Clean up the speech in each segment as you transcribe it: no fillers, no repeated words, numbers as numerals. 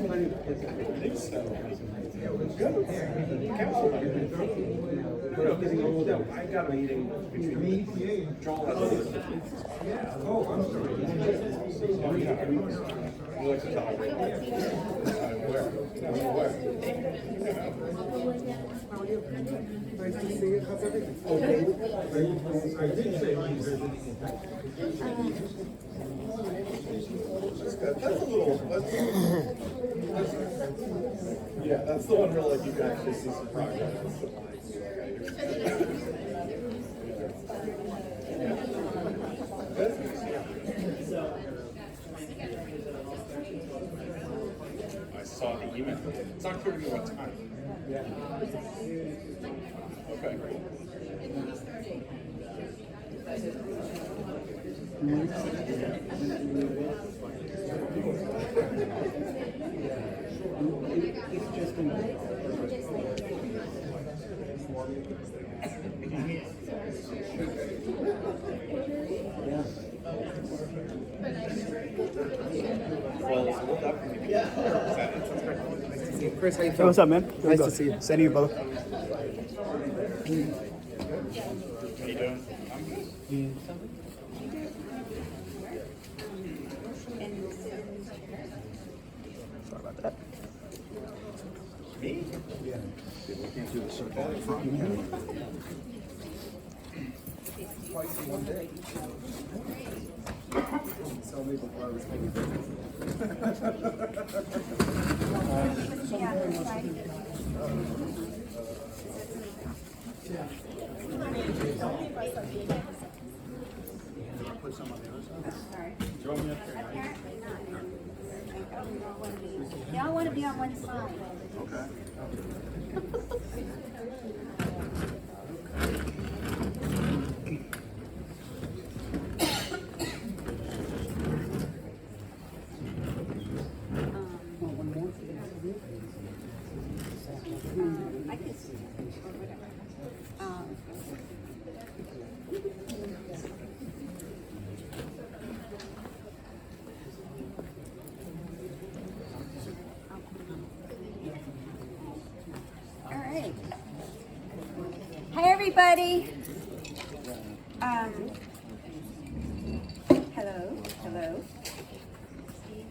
I got a meeting between Joel has a list of things. Oh, I'm sorry. You like to talk? Where? Where? Nice to see you. How's everything? Okay. I did say I'm visiting. That's a little. Yeah, that's the one where like you can actually see some progress. I saw the email. It's not clear to me what time. Okay, great. It's just Chris, how you Hey, doing? what's up, man? Nice to see you. Same to you, brother. How you doing? I'm good. Sorry about that. Me? Yeah. We can't do the circle in front. Twice in one day. Tell me before I was taking Put some on the other side. Sorry. Throw me up there. Apparently not. They all want to be on one side. Okay. I could see it, or whatever. All right. Hi, everybody. Hello.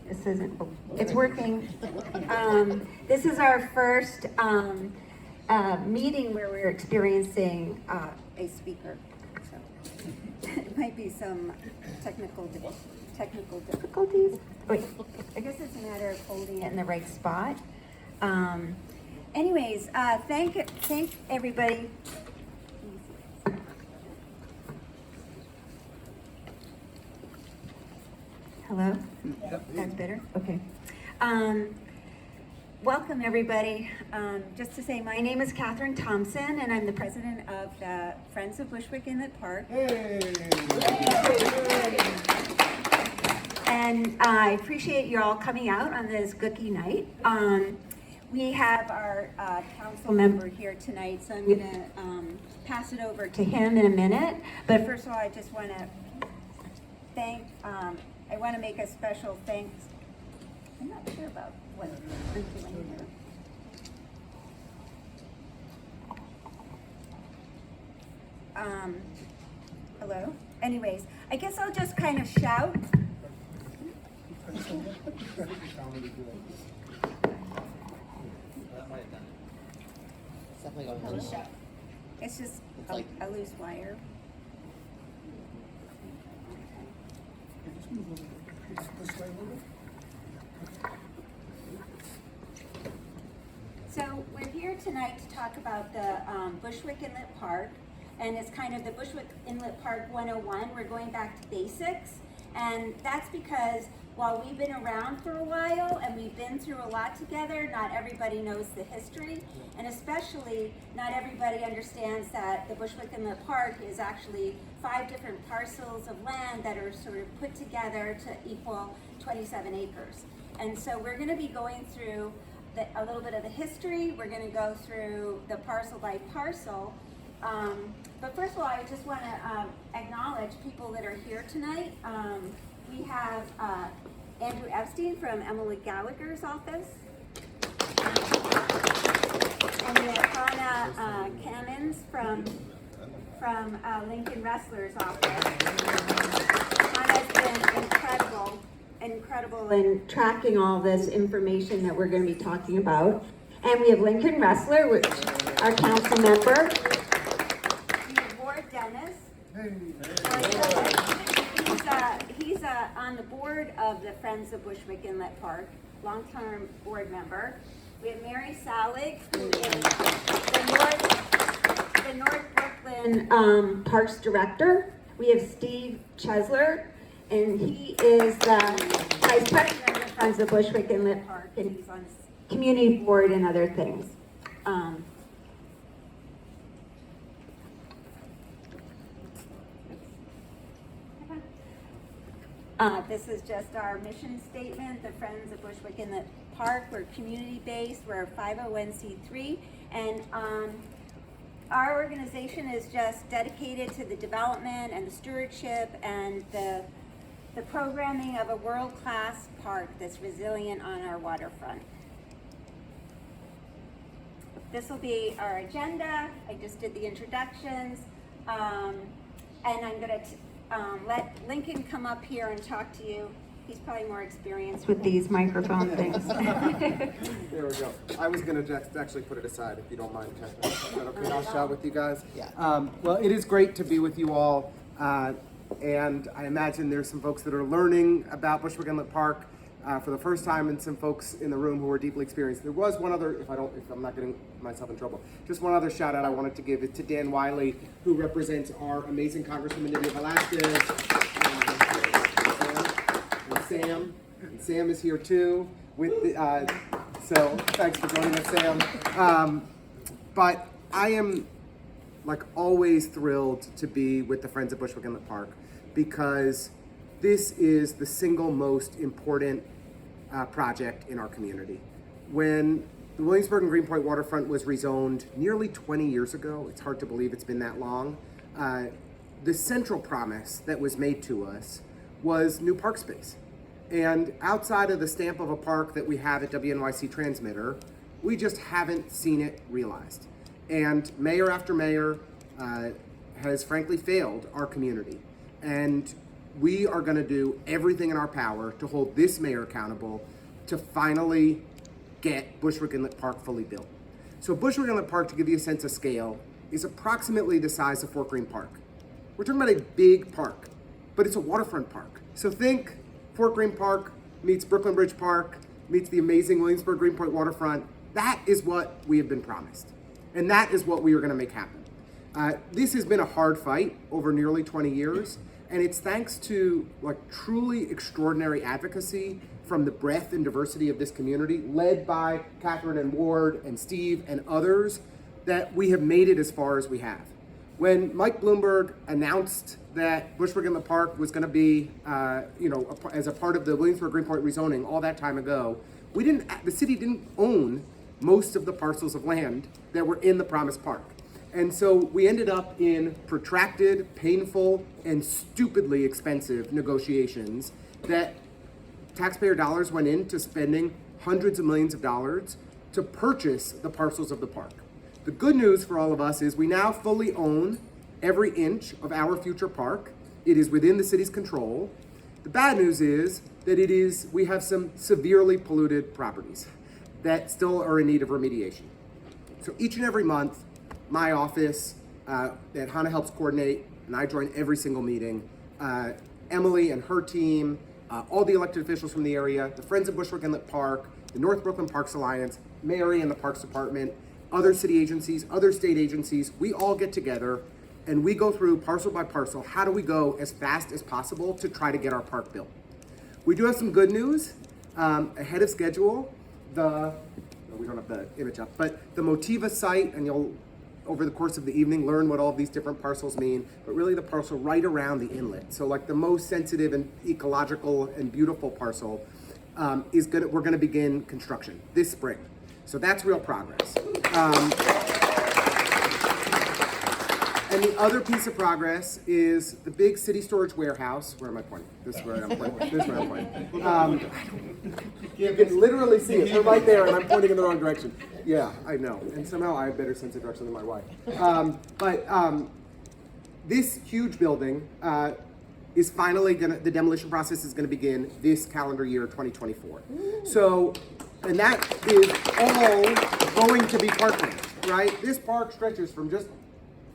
This isn't, it's working. This is our first meeting where we're experiencing a speaker. So it might be some technical difficulties. Wait, I guess it's a matter of holding it in the right spot. Anyways, thank everybody. Hello? That's better? Okay. Welcome, everybody. Just to say, my name is Catherine Thompson, and I'm the president of the Friends of Bushwick Inlet Park. Hey! And I appreciate you all coming out on this Gookie night. We have our council member here tonight, so I'm going to pass it over to him in a minute. But first of all, I just want to I want to make a special thanks. I'm not sure about what I'm doing here. Hello? Anyways, I guess I'll just kind of shout. It's just a loose wire. So we're here tonight to talk about the Bushwick Inlet Park, and it's kind of the Bushwick Inlet Park 101. We're going back to basics, and that's because while we've been around for a while and we've been through a lot together, not everybody knows the history, and especially not everybody understands that the Bushwick Inlet Park is actually 5 different parcels of land that are sort of put together to equal 27 acres. And so we're going to be going through a little bit of the history. We're going to go through the parcel by parcel. But first of all, I just want to acknowledge people that are here tonight. We have Andrew Epstein from Emily Gallagher's office. And we have Hannah Cannons from Lincoln Wrestler's office. Hannah's been incredible in tracking all this information that we're going to be talking about. And we have Lincoln Wrestler, which our council member. We have Ward Dennis. He's on the board of the Friends of Bushwick Inlet Park, long-term board member. We have Mary Salig, who is the North Brooklyn Parks Director. We have Steve Chesler, and he is the Vice President of the Friends of Bushwick Inlet Park, and he's on community board and other things. This is just our mission statement, the Friends of Bushwick Inlet Park. We're community-based, we're a 501c3, and our organization is just dedicated to the development and the stewardship and the programming of a world-class park that's resilient on our waterfront. This will be our agenda. I just did the introductions, and I'm going to let Lincoln come up here and talk to you. He's probably more experienced with these microphone things. There we go. I was going to actually put it aside, if you don't mind, Catherine. Is that okay? I'll chat with you guys. Yeah. Well, it is great to be with you all. And I imagine there's some folks that are learning about Bushwick Inlet Park for the first time, and some folks in the room who are deeply experienced. There was one other, if I'm not getting myself in trouble, just one other shout out I wanted to give it to Dan Wiley, who represents our amazing Congresswoman Nydia Velazquez, and Sam. And Sam is here too. So thanks for joining us, Sam. But I am, like, always thrilled to be with the Friends of Bushwick Inlet Park, because this is the single most important project in our community. When the Williamsburg and Greenpoint waterfront was rezoned nearly 20 years ago, it's hard to believe it's been that long, the central promise that was made to us was new park space. And outside of the stamp of a park that we have at WNYC Transmitter, we just haven't seen it realized. And mayor after mayor has frankly failed our community. And we are going to do everything in our power to hold this mayor accountable to finally get Bushwick Inlet Park fully built. So Bushwick Inlet Park, to give you a sense of scale, is approximately the size of Fort Greene Park. We're talking about a big park, but it's a waterfront park. So think Fort Greene Park meets Brooklyn Bridge Park, meets the amazing Williamsburg Greenpoint waterfront. That is what we have been promised. And that is what we are going to make happen. This has been a hard fight over nearly 20 years. And it's thanks to, like, truly extraordinary advocacy from the breadth and diversity of this community, led by Catherine and Ward and Steve and others, that we have made it as far as we have. When Mike Bloomberg announced that Bushwick Inlet Park was going to be, as a part of the Williamsburg Greenpoint rezoning all that time ago, the city didn't own most of the parcels of land that were in the promised park. And so we ended up in protracted, painful, and stupidly expensive negotiations that taxpayer dollars went into spending hundreds of millions of dollars to purchase the parcels of the park. The good news for all of us is we now fully own every inch of our future park. It is within the city's control. The bad news is that we have some severely polluted properties that still are in need of remediation. So each and every month, my office that Hannah helps coordinate, and I join every single meeting, Emily and her team, all the elected officials from the area, the Friends of Bushwick Inlet Park, the North Brooklyn Parks Alliance, Mary and the Parks Department, other city agencies, other state agencies, we all get together and we go through parcel by parcel, how do we go as fast as possible to try to get our park built. We do have some good news. Ahead of schedule, we don't have the image up, but the Motiva site, and you'll, over the course of the evening, learn what all of these different parcels mean, but really the parcel right around the inlet. So like the most sensitive and ecological and beautiful parcel we're gonna begin construction this spring. So that's real progress. And the other piece of progress is the big city storage warehouse. Where am I pointing? This is where I'm pointing. This is where I'm pointing. You can literally see it. We're right there, and I'm pointing in the wrong direction. Yeah, I know. And somehow I have better sense of direction than my wife. This huge building is finally the demolition process is gonna begin this calendar year, 2024. So, and that is all going to be parkland, right? This park stretches from just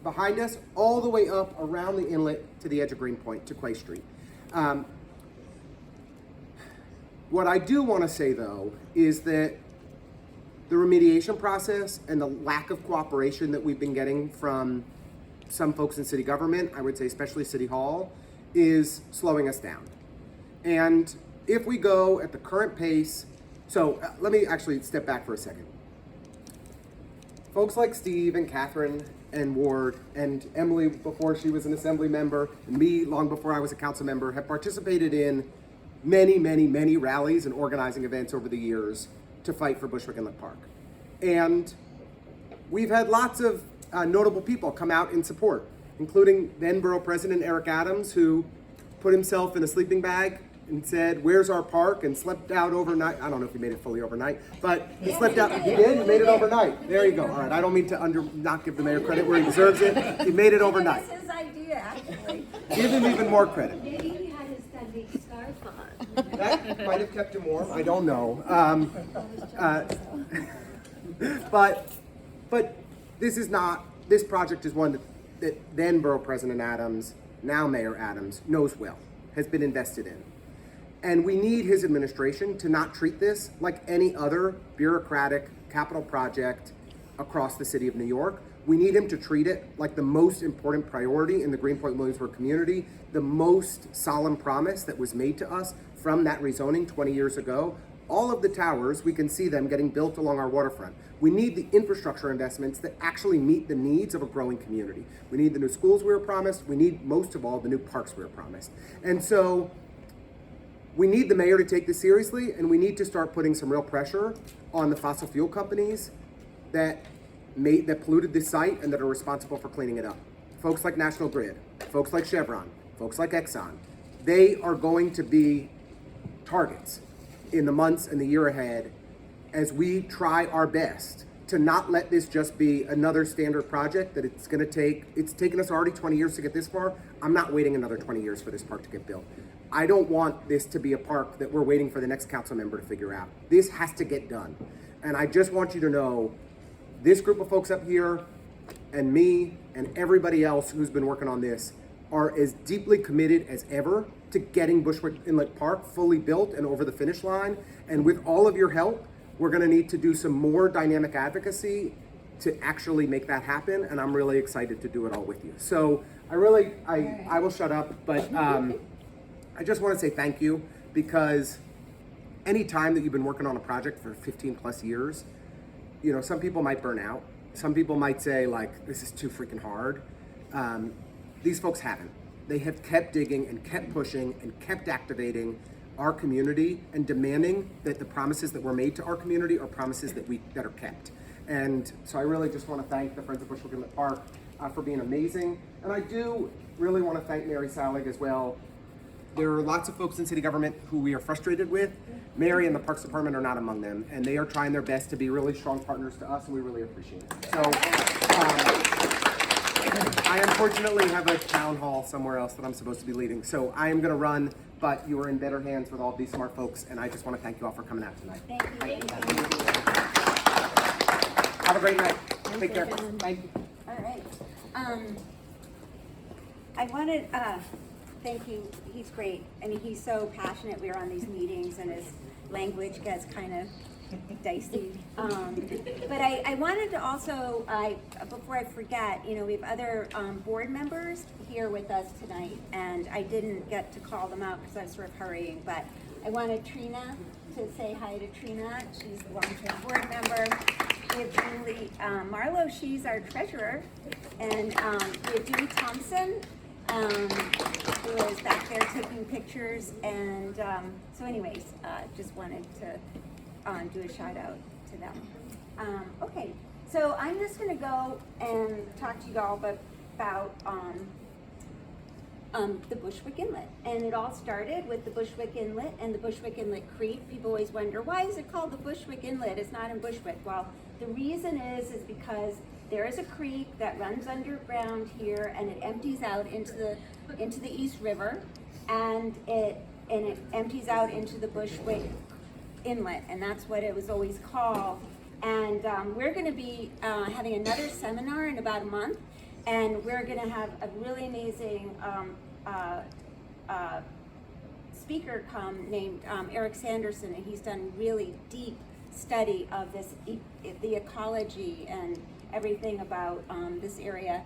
behind us all the way up around the inlet to the edge of Greenpoint to Quay Street. What I do wanna say though, is that the remediation process and the lack of cooperation that we've been getting from some folks in city government, I would say especially City Hall, is slowing us down. And if we go at the current pace, so let me actually step back for a second. Folks like Steve and Catherine and Ward and Emily before she was an assembly member, and me long before I was a council member, have participated in many, many, many rallies and organizing events over the years to fight for Bushwick Inlet Park. And we've had lots of notable people come out in support, including then Borough President Eric Adams, who put himself in a sleeping bag and said, "Where's our park?" and slept out overnight. I don't know if he made it fully overnight, but he slept out. He did? He made it overnight. There you go. All right, I don't mean to not give the mayor credit where he deserves it. He made it overnight. That's his idea, actually. Give him even more credit. Maybe he had his Sunday scarf on. That might have kept him warm. I don't know. But this is not. This project is one that then Borough President Adams, now Mayor Adams, knows well, has been invested in. And we need his administration to not treat this like any other bureaucratic capital project across the city of New York. We need him to treat it like the most important priority in the Greenpoint Williamsburg community, the most solemn promise that was made to us from that rezoning 20 years ago. All of the towers, we can see them getting built along our waterfront. We need the infrastructure investments that actually meet the needs of a growing community. We need the new schools we were promised. We need, most of all, the new parks we were promised. And so we need the mayor to take this seriously, and we need to start putting some real pressure on the fossil fuel companies that polluted this site and that are responsible for cleaning it up. Folks like National Grid, folks like Chevron, folks like Exxon, they are going to be targets in the months and the year ahead as we try our best to not let this just be another standard project that it's taken us already 20 years to get this far. I'm not waiting another 20 years for this park to get built. I don't want this to be a park that we're waiting for the next council member to figure out. This has to get done. And I just want you to know, this group of folks up here and me and everybody else who's been working on this are as deeply committed as ever to getting Bushwick Inlet Park fully built and over the finish line. And with all of your help, we're gonna need to do some more dynamic advocacy to actually make that happen. And I'm really excited to do it all with you. So I will shut up, but I just wanna say thank you, because any time that you've been working on a project for 15 plus years, you know, some people might burn out. Some people might say, like, this is too freaking hard. These folks haven't. They have kept digging and kept pushing and kept activating our community and demanding that the promises that were made to our community are promises that are kept. And so I really just want to thank the Friends of Bushwick Inlet Park for being amazing. And I do really want to thank Mary Salig as well. There are lots of folks in city government who we are frustrated with. Mary and the Parks Department are not among them, and they are trying their best to be really strong partners to us, and we really appreciate it. So I unfortunately have a town hall somewhere else that I'm supposed to be leading, so I am going to run, but you are in better hands with all these smart folks, and I just want to thank you all for coming out tonight. Thank you. Have a great night. Take care. Thank you. All right. I wanted, thank you. He's great. I mean, he's so passionate. We were on these meetings, and his language gets kind of dicey. But I wanted to also, before I forget, you know, we have other board members here with us tonight, and I didn't get to call them out because I was sort of hurrying, but I wanted Trina to say hi to Trina. She's a long-term board member. We have Julie Marlowe, she's our treasurer, and we have Julie Thompson, who is back there taking pictures, and so anyways, just wanted to do a shout out to them. Okay, so I'm just gonna go and talk to you all about the Bushwick Inlet. And it all started with the Bushwick Inlet and the Bushwick Inlet Creek. People always wonder, why is it called the Bushwick Inlet? It's not in Bushwick. Well, the reason is because there is a creek that runs underground here, and it empties out into the East River, and it empties out into the Bushwick Inlet, and that's what it was always called. And we're going to be having another seminar in about a month, and we're going to have a really amazing speaker come named Eric Sanderson, and he's done really deep study of this, the ecology and everything about this area.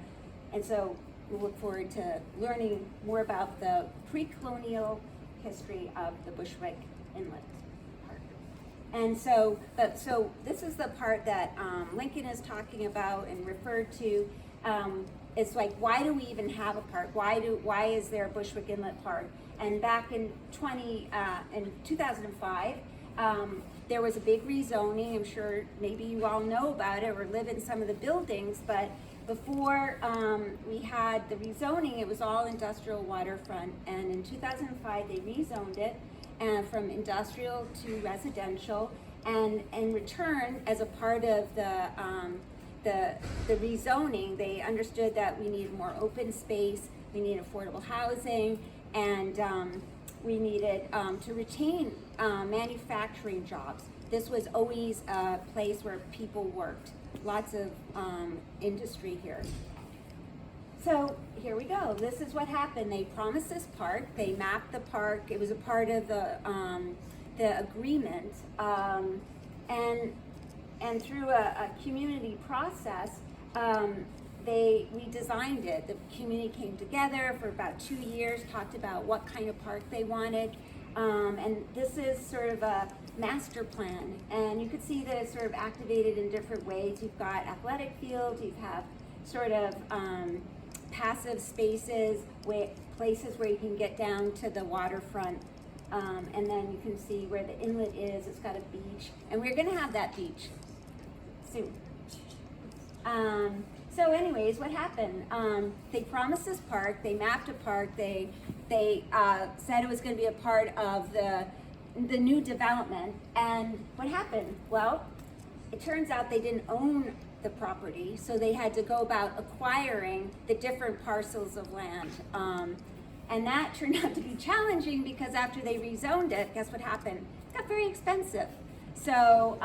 And so we look forward to learning more about the pre-colonial history of the Bushwick Inlet Park. And so this is the part that Lincoln is talking about and referred to. It's like, why do we even have a park? Why is there a Bushwick Inlet Park? And back in 2005, there was a big rezoning. I'm sure maybe you all know about it or live in some of the buildings, but before we had the rezoning, it was all industrial waterfront. And in 2005, they rezoned it from industrial to residential. And in return, as a part of the rezoning, they understood that we needed more open space, we needed affordable housing, and we needed to retain manufacturing jobs. This was always a place where people worked. Lots of industry here. So here we go. This is what happened. They promised this park. They mapped the park. It was a part of the agreement, and through a community process, we designed it. The community came together for about 2 years, talked about what kind of park they wanted, and this is sort of a master plan. And you can see that it's sort of activated in different ways. You've got athletic fields, you have sort of passive spaces, places where you can get down to the waterfront. And then you can see where the inlet is. It's got a beach, and we're going to have that beach soon. So anyways, what happened? They promised this park. They mapped a park. They said it was going to be a part of the new development. And what happened? Well, it turns out they didn't own the property, so they had to go about acquiring the different parcels of land. And that turned out to be challenging because after they rezoned it, guess what happened? It got very expensive. So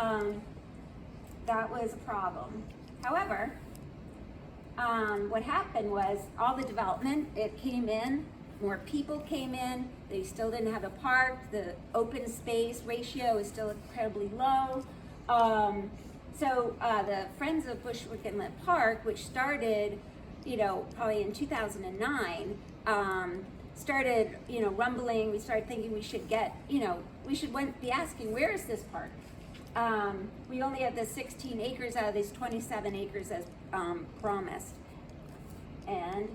that was a problem. However, what happened was all the development, it came in, more people came in, they still didn't have a park, the open space ratio is still incredibly low. So the Friends of Bushwick Inlet Park, which started, probably in 2009, started, rumbling. We started thinking we should get, we should be asking, where is this park? We only have the 16 acres out of these 27 acres as promised. And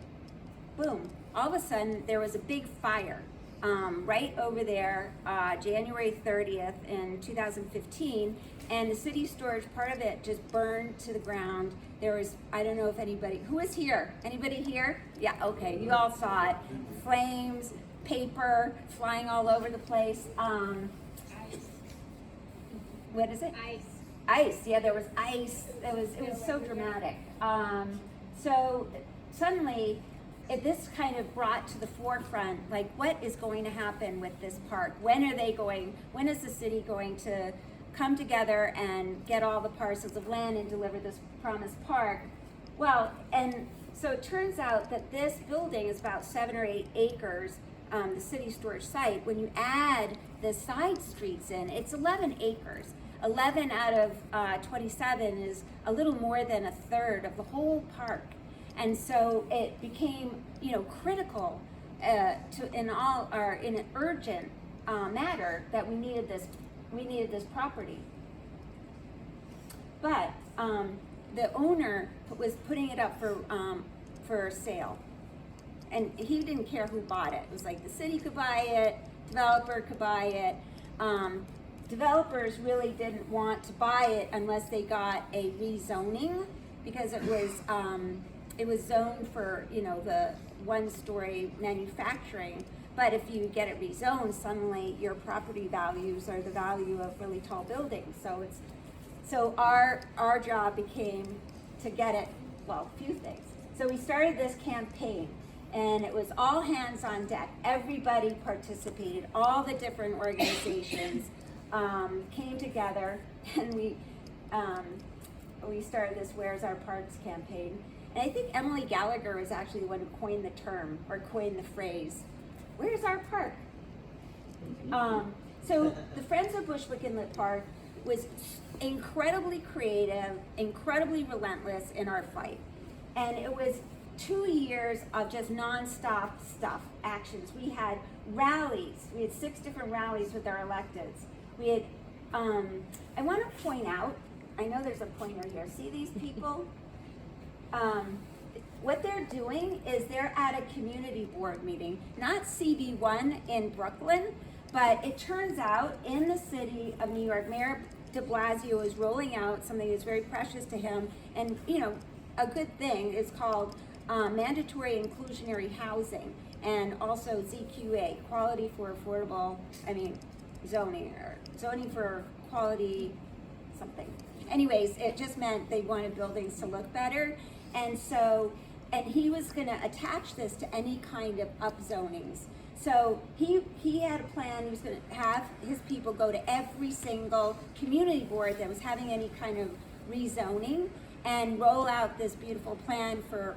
boom, all of a sudden there was a big fire right over there, January 30th in 2015, and the city storage, part of it just burned to the ground. There was, I don't know if anybody, who was here? Anybody here? Yeah, okay, you all saw it. Flames, paper flying all over the place. What is it? Ice, yeah, there was ice. It was so dramatic. So suddenly, this kind of brought to the forefront, like, what is going to happen with this park? When is the city going to come together and get all the parcels of land and deliver this promised park? Well, and so it turns out that this building is about 7 or 8 acres, the city storage site. When you add the side streets in, it's 11 acres. 11 out of 27 is a little more than a third of the whole park. And so it became, critical in an urgent matter that we needed this property. But the owner was putting it up for sale, and he didn't care who bought it. It was like the city could buy it, developer could buy it. Developers really didn't want to buy it unless they got a rezoning, because it was it was zoned for, you know, the one-story manufacturing, but if you get it rezoned, suddenly your property values are the value of really tall buildings. So our job became to get it, well, a few things. So we started this campaign, and it was all hands on deck. Everybody participated, all the different organizations came together, and we started this Where's Our Parks campaign. And I think Emily Gallagher is actually the one who coined the term, or coined the phrase, where's our park? So the Friends of Bushwick Inlet Park was incredibly creative, incredibly relentless in our fight. And it was 2 years of just nonstop stuff, actions. We had rallies. We had 6 different rallies with our electeds. We had, I want to point out, I know there's a pointer here. See these people? What they're doing is they're at a community board meeting, not CB1 in Brooklyn, but it turns out in the city of New York, Mayor de Blasio is rolling out something that's very precious to him, and you know, a good thing is called mandatory inclusionary housing, and also ZQA, quality for affordable, zoning, or zoning for quality something. Anyways, it just meant they wanted buildings to look better, and he was gonna attach this to any kind of upzonings. So he had a plan. He was going to have his people go to every single community board that was having any kind of rezoning and roll out this beautiful plan for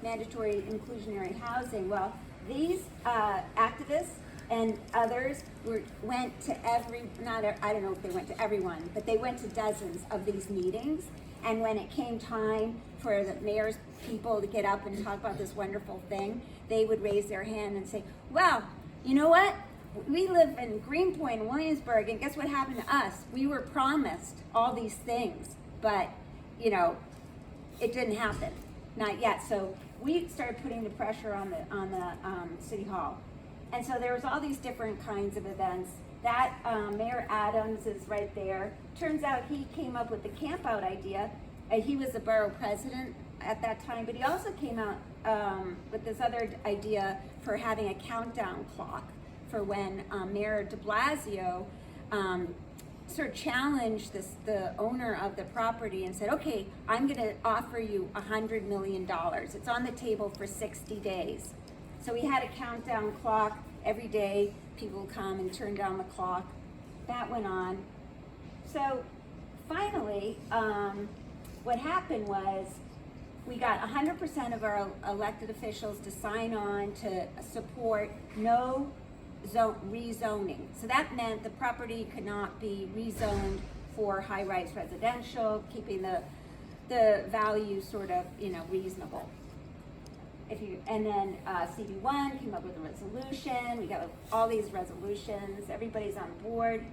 mandatory inclusionary housing. Well, these activists and others went to I don't know if they went to everyone, but they went to dozens of these meetings. And when it came time for the mayor's people to get up and talk about this wonderful thing, they would raise their hand and say, well, you know what? We live in Greenpoint and Williamsburg, and guess what happened to us? We were promised all these things, but, you know, it didn't happen, not yet. So we started putting the pressure on the City Hall. And so there was all these different kinds of events. That Mayor Adams is right there. Turns out he came up with the camp out idea. He was the borough president at that time, but he also came out with this other idea for having a countdown clock for when Mayor de Blasio sort of challenged the owner of the property and said, okay, I'm gonna offer you $100 million. It's on the table for 60 days. So we had a countdown clock every day. People would come and turn down the clock. That went on. So finally, what happened was we got 100% of our elected officials to sign on to support no rezoning. So that meant the property could not be rezoned for high-rise residential, keeping the value sort of, you know, reasonable. And then CB1 came up with a resolution. We got all these resolutions. Everybody's on board.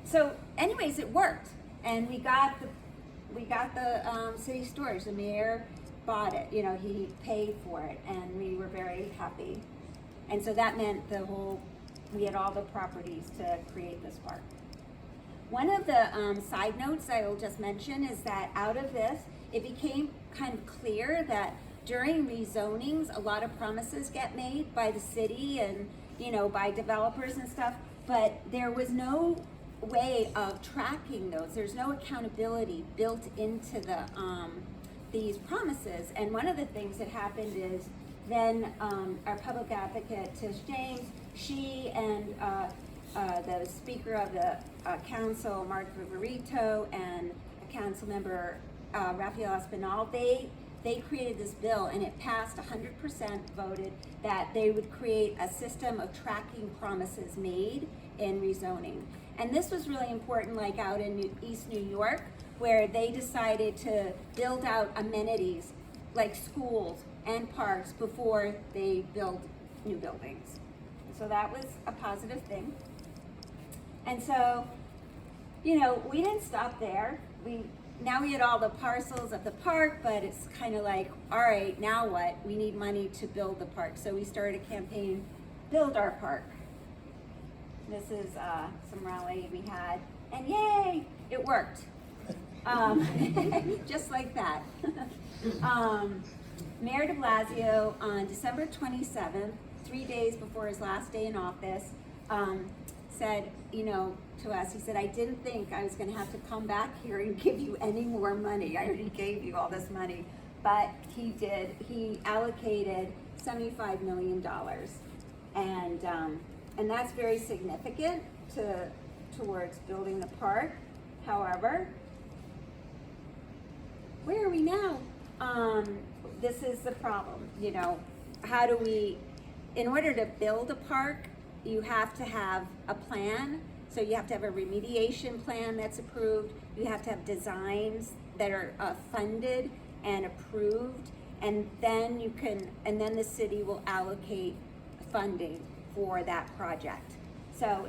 So anyways, it worked. And we got the city storage. The mayor bought it. You know, he paid for it, and we were very happy. And so that meant we had all the properties to create this park. One of the side notes I will just mention is that out of this, it became kind of clear that during rezonings, a lot of promises get made by the city and, you know, by developers and stuff, but there was no way of tracking those. There's no accountability built into these promises. And one of the things that happened is then our public advocate, Tish James, she and the Speaker of the Council, Mark Viverito, and a council member, Rafael Espinal, they created this bill, and it passed 100% voted that they would create a system of tracking promises made in rezoning. And this was really important, like out in East New York, where they decided to build out amenities like schools and parks before they build new buildings. So that was a positive thing. And so, you know, we didn't stop there. Now we had all the parcels of the park, but it's kind of like, all right, now what? We need money to build the park. So we started a campaign, Build Our Park. This is some rally we had, and yay, it worked. Just like that. Mayor de Blasio on December 27th, 3 days before his last day in office, said, you know, to us, he said, I didn't think I was gonna have to come back here and give you any more money. I already gave you all this money. But he did, he allocated $75 million. And that's very significant towards building the park. However, where are we now? This is the problem, you know, how do we, in order to build a park, you have to have a plan. So you have to have a remediation plan that's approved. You have to have designs that are funded and approved. And then then the city will allocate funding for that project. So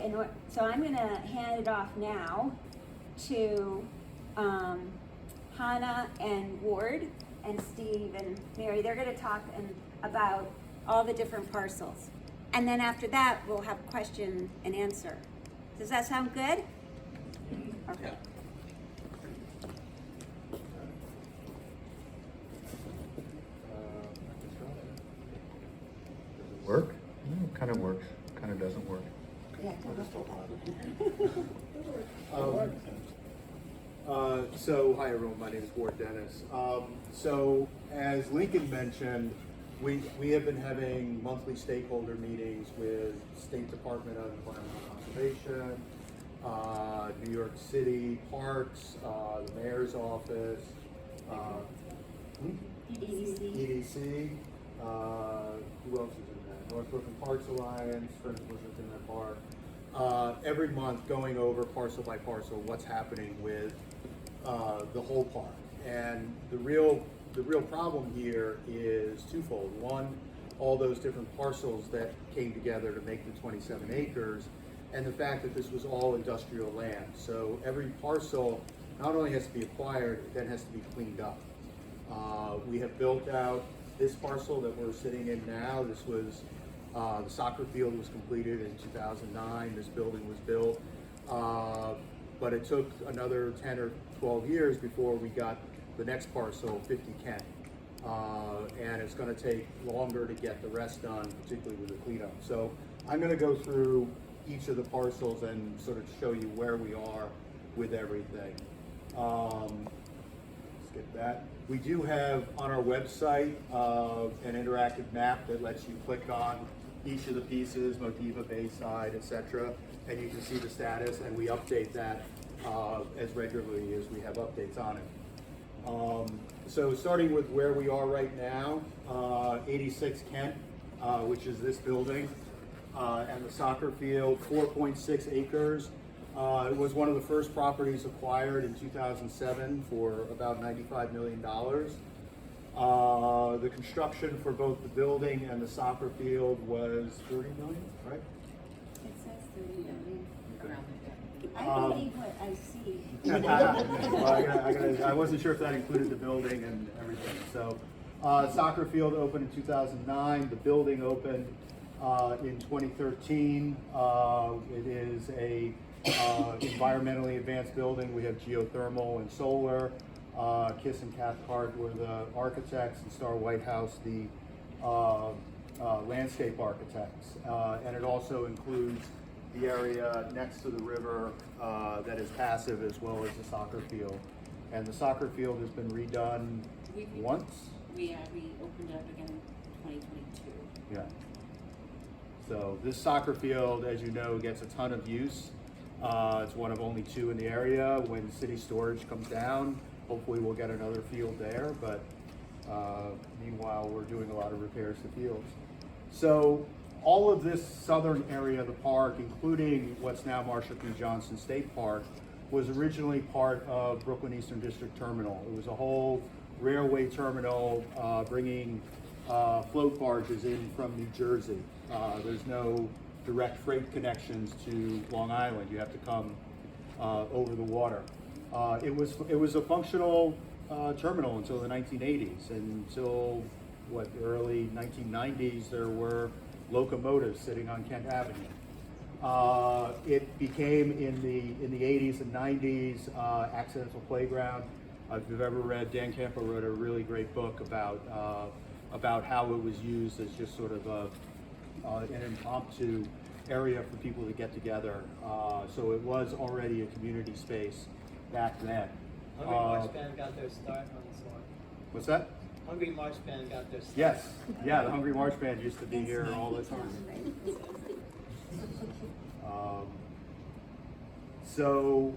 I'm gonna hand it off now to Hannah and Ward and Steve and Mary. They're gonna talk about all the different parcels. And then after that, we'll have question and answer. Does that sound good? Okay. Work? Kind of works, kind of doesn't work. Yeah. So, hi everyone, my name is Ward Dennis. So, as Lincoln mentioned, we have been having monthly stakeholder meetings with State Department of Environmental Conservation, New York City Parks, the Mayor's Office, EDC, who else is in that? North Brooklyn Parks Alliance, Friends of Bushwick Inlet Park. Every month going over parcel by parcel what's happening with the whole park. And the real problem here is twofold. One, all those different parcels that came together to make the 27 acres, and the fact that this was all industrial land. So every parcel not only has to be acquired, it then has to be cleaned up. We have built out this parcel that we're sitting in now. This was, the soccer field was completed in 2009. This building was built. But it took another 10 or 12 years before we got the next parcel, 50 Kent. And it's gonna take longer to get the rest done, particularly with the cleanup. So I'm gonna go through each of the parcels and sort of show you where we are with everything. Skip that. We do have on our website an interactive map that lets you click on each of the pieces, Motiva, Bayside, etc., and you can see the status, and we update that as regularly as we have updates on it. So starting with where we are right now, 86 Kent, which is this building, and the soccer field, 4.6 acres. It was one of the first properties acquired in 2007 for about $95 million. The construction for both the building and the soccer field was $30 million, right? It says 30 million. I believe what I see. Well, I wasn't sure if that included the building and everything. So, soccer field opened in 2009. The building opened in 2013. It is a environmentally advanced building. We have geothermal and solar. Kiss and Cathcart were the architects, and Star Whitehouse the landscape architects. And it also includes the area next to the river that is passive, as well as the soccer field. And the soccer field has been redone once? We opened it up again in 2022. Yeah. So this soccer field, as you know, gets a ton of use. It's one of only two in the area. When city storage comes down, hopefully we'll get another field there, but meanwhile we're doing a lot of repairs to fields. So all of this southern area of the park, including what's now Marshall P. Johnson State Park, was originally part of Brooklyn Eastern District Terminal. It was a whole railway terminal bringing float barges in from New Jersey. There's no direct freight connections to Long Island. You have to come over the water. It was a functional terminal until the 1980s. Until the early 1990s, there were locomotives sitting on Kent Avenue. It became in the 80s and 90s accidental playground. If you've ever read, Dan Campo wrote a really great book about how it was used as just sort of an impromptu area for people to get together. So it was already a community space back then. Hungry March Band got their start on this one. What's that? Hungry March Band got their start. Yes, yeah, the Hungry March Band used to be here all the time. So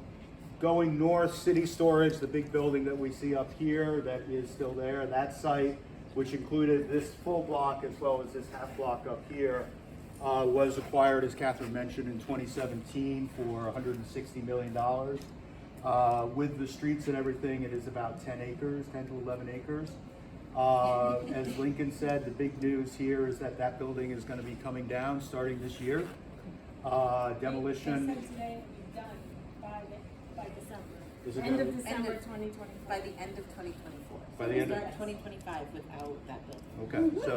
going north, City Storage, the big building that we see up here that is still there, that site, which included this full block as well as this half block up here, was acquired, as Catherine mentioned, in 2017 for $160 million. With the streets and everything, it is about 10 to 11 acres. As Lincoln said, the big news here is that that building is going to be coming down starting this year. Demolition. They said today it would be done by December. Is it End of gonna- December End of- 2024. By the end of 2024. By the end of- 2025 without that building. Okay, so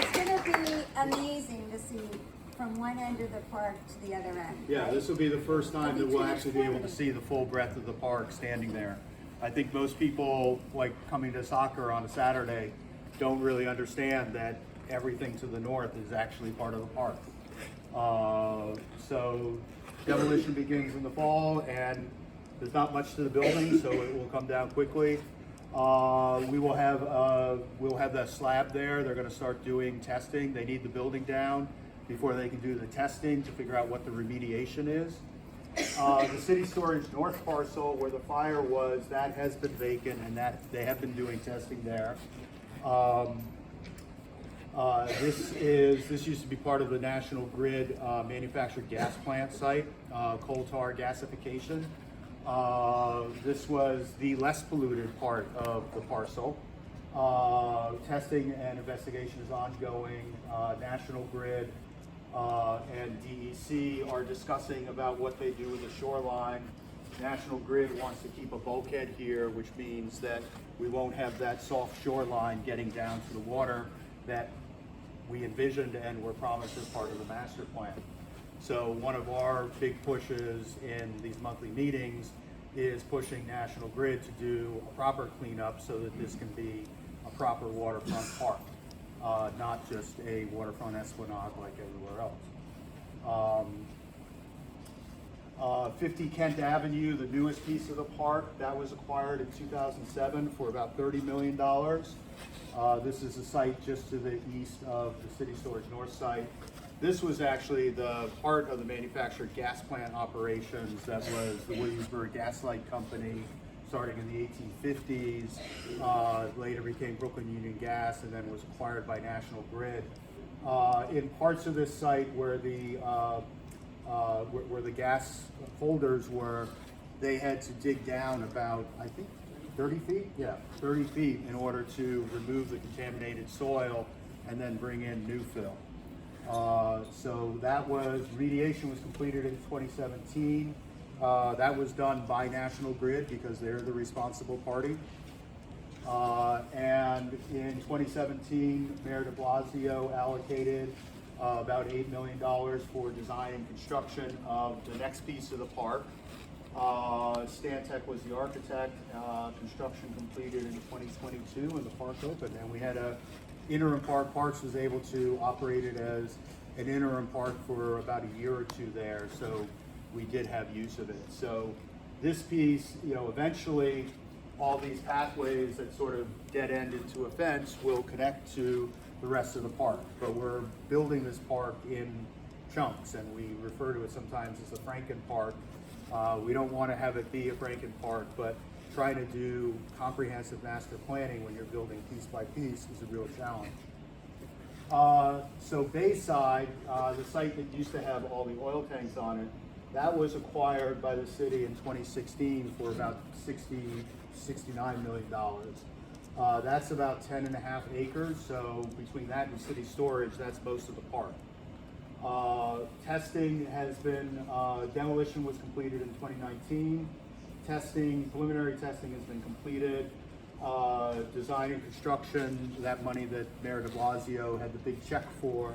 It's gonna be amazing to see from one end of the park to the other end. yeah, right? this will be the first time that It'll be we'll actually be able to transformative. see the full breadth of the park standing there. I think most people, like coming to soccer on a Saturday, don't really understand that everything to the north is actually part of the park. So demolition begins in the fall, and there's not much to the building, so it will come down quickly. We'll have that slab there. They're going to start doing testing. They need the building down before they can do the testing to figure out what the remediation is. The City Storage North parcel where the fire was, that has been vacant, and that they have been doing testing there. This used to be part of the National Grid manufactured gas plant site, coal tar gasification. This was the less polluted part of the parcel. Testing and investigation is ongoing. National Grid and DEC are discussing about what they do with the shoreline. National Grid wants to keep a bulkhead here, which means that we won't have that soft shoreline getting down to the water that we envisioned and were promised as part of the master plan. So one of our big pushes in these monthly meetings is pushing National Grid to do a proper cleanup so that this can be a proper waterfront park, not just a waterfront esplanade like everywhere else. 50 Kent Avenue, the newest piece of the park, that was acquired in 2007 for about $30 million. This is a site just to the east of the City Storage North site. This was actually the part of the manufactured gas plant operations that was the Williamsburg Gaslight Company, starting in the 1850s, later became Brooklyn Union Gas, and then was acquired by National Grid. In parts of this site where the gas holders were, they had to dig down about, I think, 30 feet? Yeah, 30 feet in order to remove the contaminated soil and then bring in new fill. So that was, remediation was completed in 2017. That was done by National Grid because they're the responsible party. And in 2017, Mayor de Blasio allocated about $8 million for design and construction of the next piece of the park. Stantec was the architect. Construction completed in 2022 and the park opened. And we had a interim park. Parks was able to operate it as an interim park for about a year or two there. So we did have use of it. So this piece, eventually all these pathways that sort of dead end into a fence will connect to the rest of the park. But we're building this park in chunks, and we refer to it sometimes as the Franken Park. We don't want to have it be a Franken Park, but trying to do comprehensive master planning when you're building piece by piece is a real challenge. So Bayside, the site that used to have all the oil tanks on it, that was acquired by the city in 2016 for about $69 million. That's about 10.5 acres, so between that and city storage, that's most of the park. Testing has been, demolition was completed in 2019. Preliminary testing has been completed. Design and construction, that money that Mayor de Blasio had the big check for,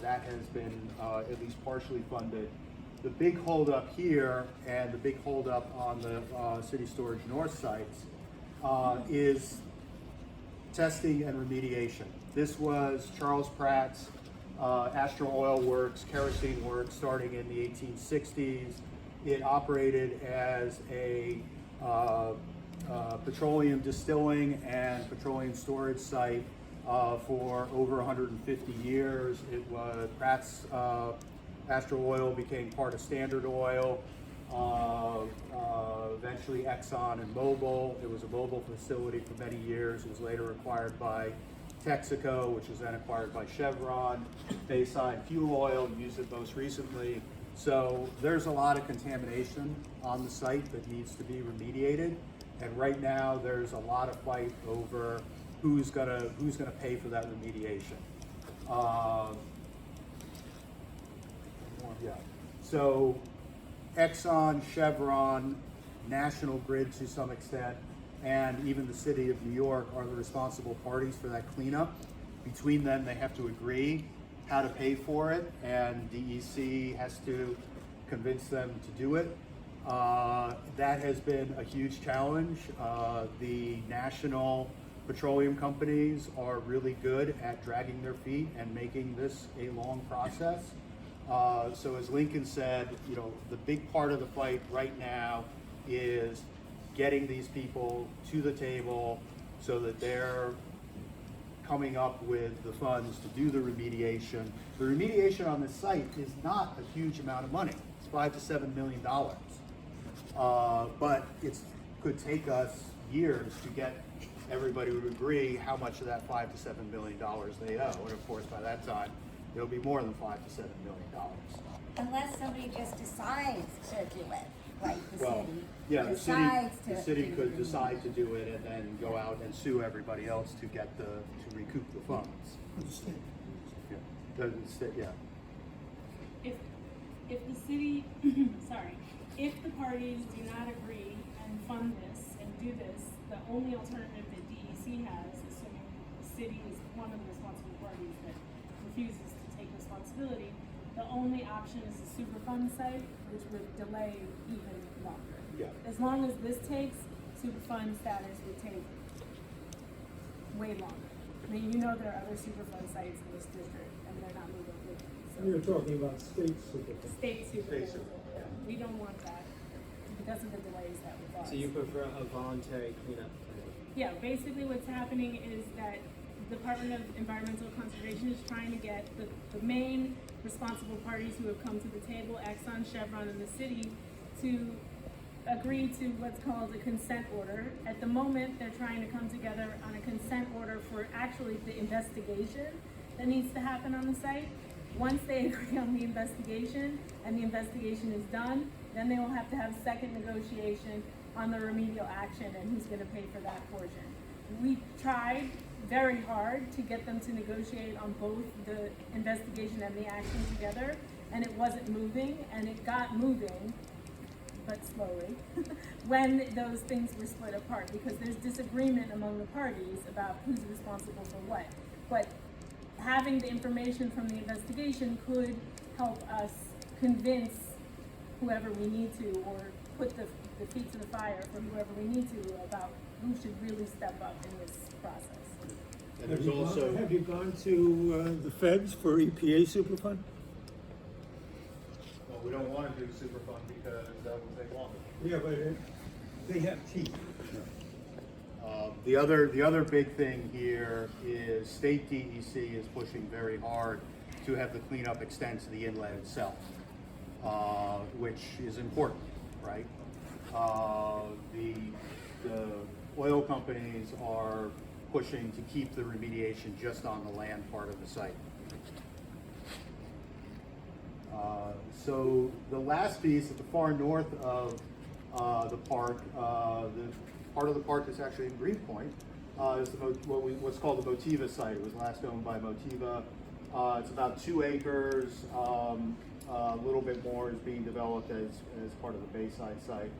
That has been at least partially funded. The big holdup here and the big holdup on the City Storage North sites is testing and remediation. This was Charles Pratt's Astro Oil Works, kerosene works starting in the 1860s. It operated as a petroleum distilling and petroleum storage site for over 150 years. It was Pratt's Astro Oil became part of Standard Oil, eventually Exxon and Mobil. It was a Mobil facility for many years. It was later acquired by Texaco, which was then acquired by Chevron. Bayside Fuel Oil used it most recently. So there's a lot of contamination on the site that needs to be remediated. And right now there's a lot of fight over who's gonna pay for that remediation. Yeah. So Exxon, Chevron, National Grid to some extent, and even the city of New York are the responsible parties for that cleanup. Between them, they have to agree how to pay for it, and DEC has to convince them to do it. That has been a huge challenge. The national petroleum companies are really good at dragging their feet and making this a long process. So as Lincoln said, you know, the big part of the fight right now is getting these people to the table so that they're coming up with the funds to do the remediation. The remediation on this site is not a huge amount of money. It's $5 to $7 million. But it could take us years to get everybody to agree how much of that $5 to $7 million they owe. And of course, by that time, it'll be more than $5 to $7 million. Unless somebody just decides to do it, like the Well, city. yeah, the decides city, the to city do could it. decide to do it and then go out and sue everybody else to get to recoup the funds. Yeah, yeah. If the city, sorry, if the parties do not agree and fund this and do this, the only alternative that DEC has, assuming the city is one of the responsible parties that refuses to take responsibility, the only option is the Superfund site, which would delay even longer. Yeah. As long as this takes, Superfund status would take way longer. I mean, you know there are other Superfund sites in this district, and they're not moving quickly. You're talking about state super. State Superfund. Superfund, yeah. We don't want that because of the delays that we got. So you prefer a voluntary cleanup plan? Yeah, basically what's happening is that the Department of Environmental Conservation is trying to get the main responsible parties who have come to the table, Exxon, Chevron, and the city, to agree to what's called a consent order. At the moment, they're trying to come together on a consent order for actually the investigation that needs to happen on the site. Once they agree on the investigation and the investigation is done, then they will have to have second negotiation on the remedial action and who's gonna pay for that portion. We tried very hard to get them to negotiate on both the investigation and the action together, and it wasn't moving, and it got moving, but slowly, when those things were split apart, because there's disagreement among the parties about who's responsible for what. But having the information from the investigation could help us convince whoever we need to, or put the feet to the fire for whoever we need to about who should really step up in this process. And there's also, Have you gone to the feds for EPA Superfund? well, we don't want to do Superfund because that will take longer. Yeah, but they have teeth. The other big thing here is state DEC is pushing very hard to have the cleanup extend to the inlet itself, which is important, right? The oil companies are pushing to keep the remediation just on the land part of the site. So the last piece at the far north of the park, the part of the park that's actually in Greenpoint, is what's called the Motiva site. It was last owned by Motiva. It's about 2 acres. A little bit more is being developed as part of the Bayside site.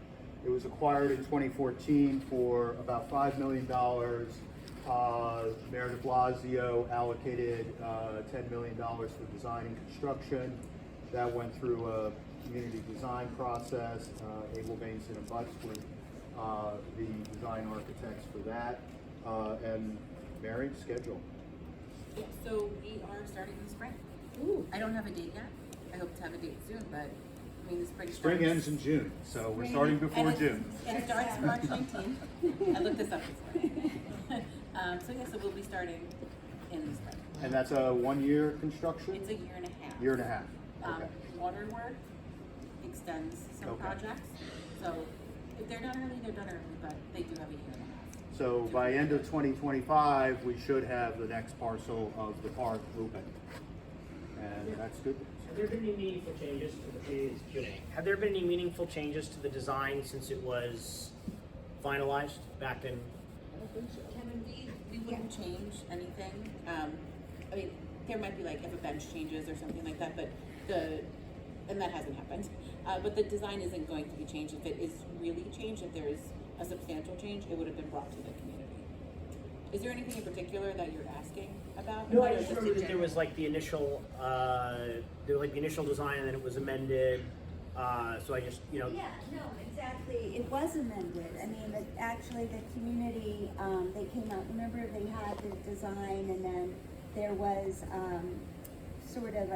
It was acquired in 2014 for about $5 million. Mayor de Blasio allocated $10 million for design and construction. That went through a community design process. Abel Bainson and Butts were the design architects for that. And Mary, schedule. Yeah, so we are starting in the spring. Ooh. I don't have a date yet. I hope to have a date soon, but I mean, the spring Spring starts. ends in June, so we're starting before June. And it starts March 19th. I looked this up before. So yeah, so we'll be starting in the spring. And that's a 1-year construction? It's a year and a half. Year and a half, okay. Water work extends some Okay. projects. So if they're done early, they're done early, but they do have a year and a half. So by end of 2025, we should have the next parcel of the park open. And that's good. Have there been any meaningful changes to the Q&A? Have there been any meaningful changes to the design since it was finalized back in? I don't think so. Kevin, we wouldn't change anything. I mean, there might be like if a bench changes or something like that, but and that hasn't happened. But the design isn't going to be changed. If it is really changed, if there is a substantial change, it would have been brought to the community. Is there anything in particular that you're asking about? No, I just remember that there was like the initial, design and then it was amended. So I just, Yeah, no, exactly. It was amended. I mean, actually, the community, they came out, remember they had the design and then there was sort of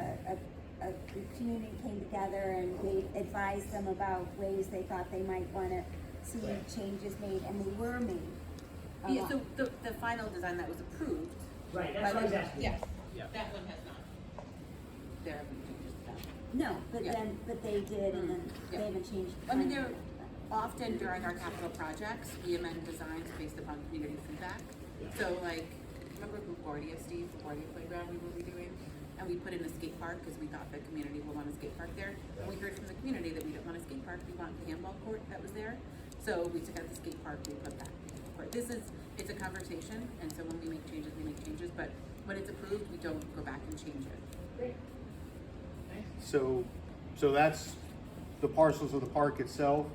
the community came together and they advised them about ways they thought they might want to see changes made, and they were made. Yeah, so the final design that was approved. Right, that's what I was asking. Yes, Yeah. that one has not. There have been changes to that. No, but Yeah. but they did, and then Yeah. they haven't changed. I mean, there often during our capital projects, we amend designs based upon community feedback. So like, remember LaGuardia, Steve, LaGuardia Playground we were redoing? And we put in a skate park because we thought the community would want a skate park there. And we heard from the community that we didn't want a skate park, we want the handball court that was there. So we took out the skate park, we put that court. It's a conversation, and so when we make changes, but when it's approved, we don't go back and change it. Great. So that's the parcels of the park itself.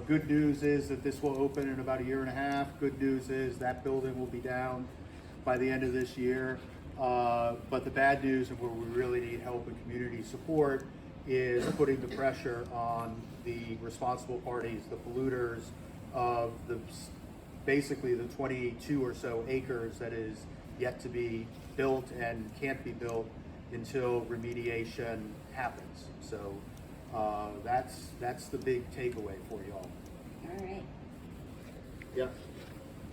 Good news is that this will open in about a year and a half. Good news is that building will be down by the end of this year. But the bad news, and where we really need help and community support, is putting the pressure on the responsible parties, the polluters of basically the 22 or so acres that is yet to be built and can't be built until remediation happens. So that's the big takeaway for y'all. All right. Yeah.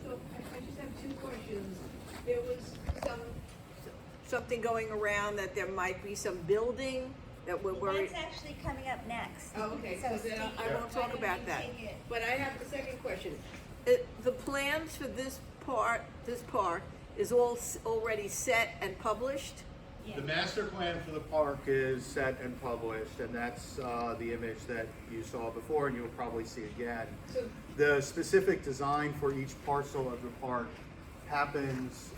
So I just have two questions. There was something going around that there might be some building that we're worried. That's actually coming up next. Oh, okay, So so then I Steve, won't why talk don't about you that. take it? But I have the second question. The plans for this park is all already set and published? The master plan for the park is set and published, and that's the image that you saw before, and you'll probably see again. So The specific design for each parcel of the park happens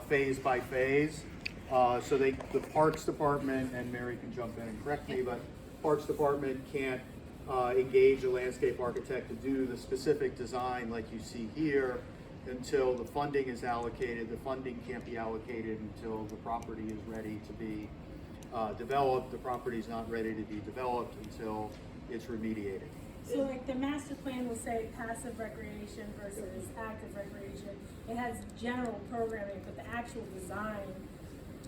phase by phase. So the Parks Department, and Mary can jump in and correct me, but Parks Department can't engage a landscape architect to do the specific design like you see here until the funding is allocated. The funding can't be allocated until the property is ready to be developed. The property is not ready to be developed until it's remediated. So like the master plan will say passive recreation versus active recreation. It has general programming, but the actual design,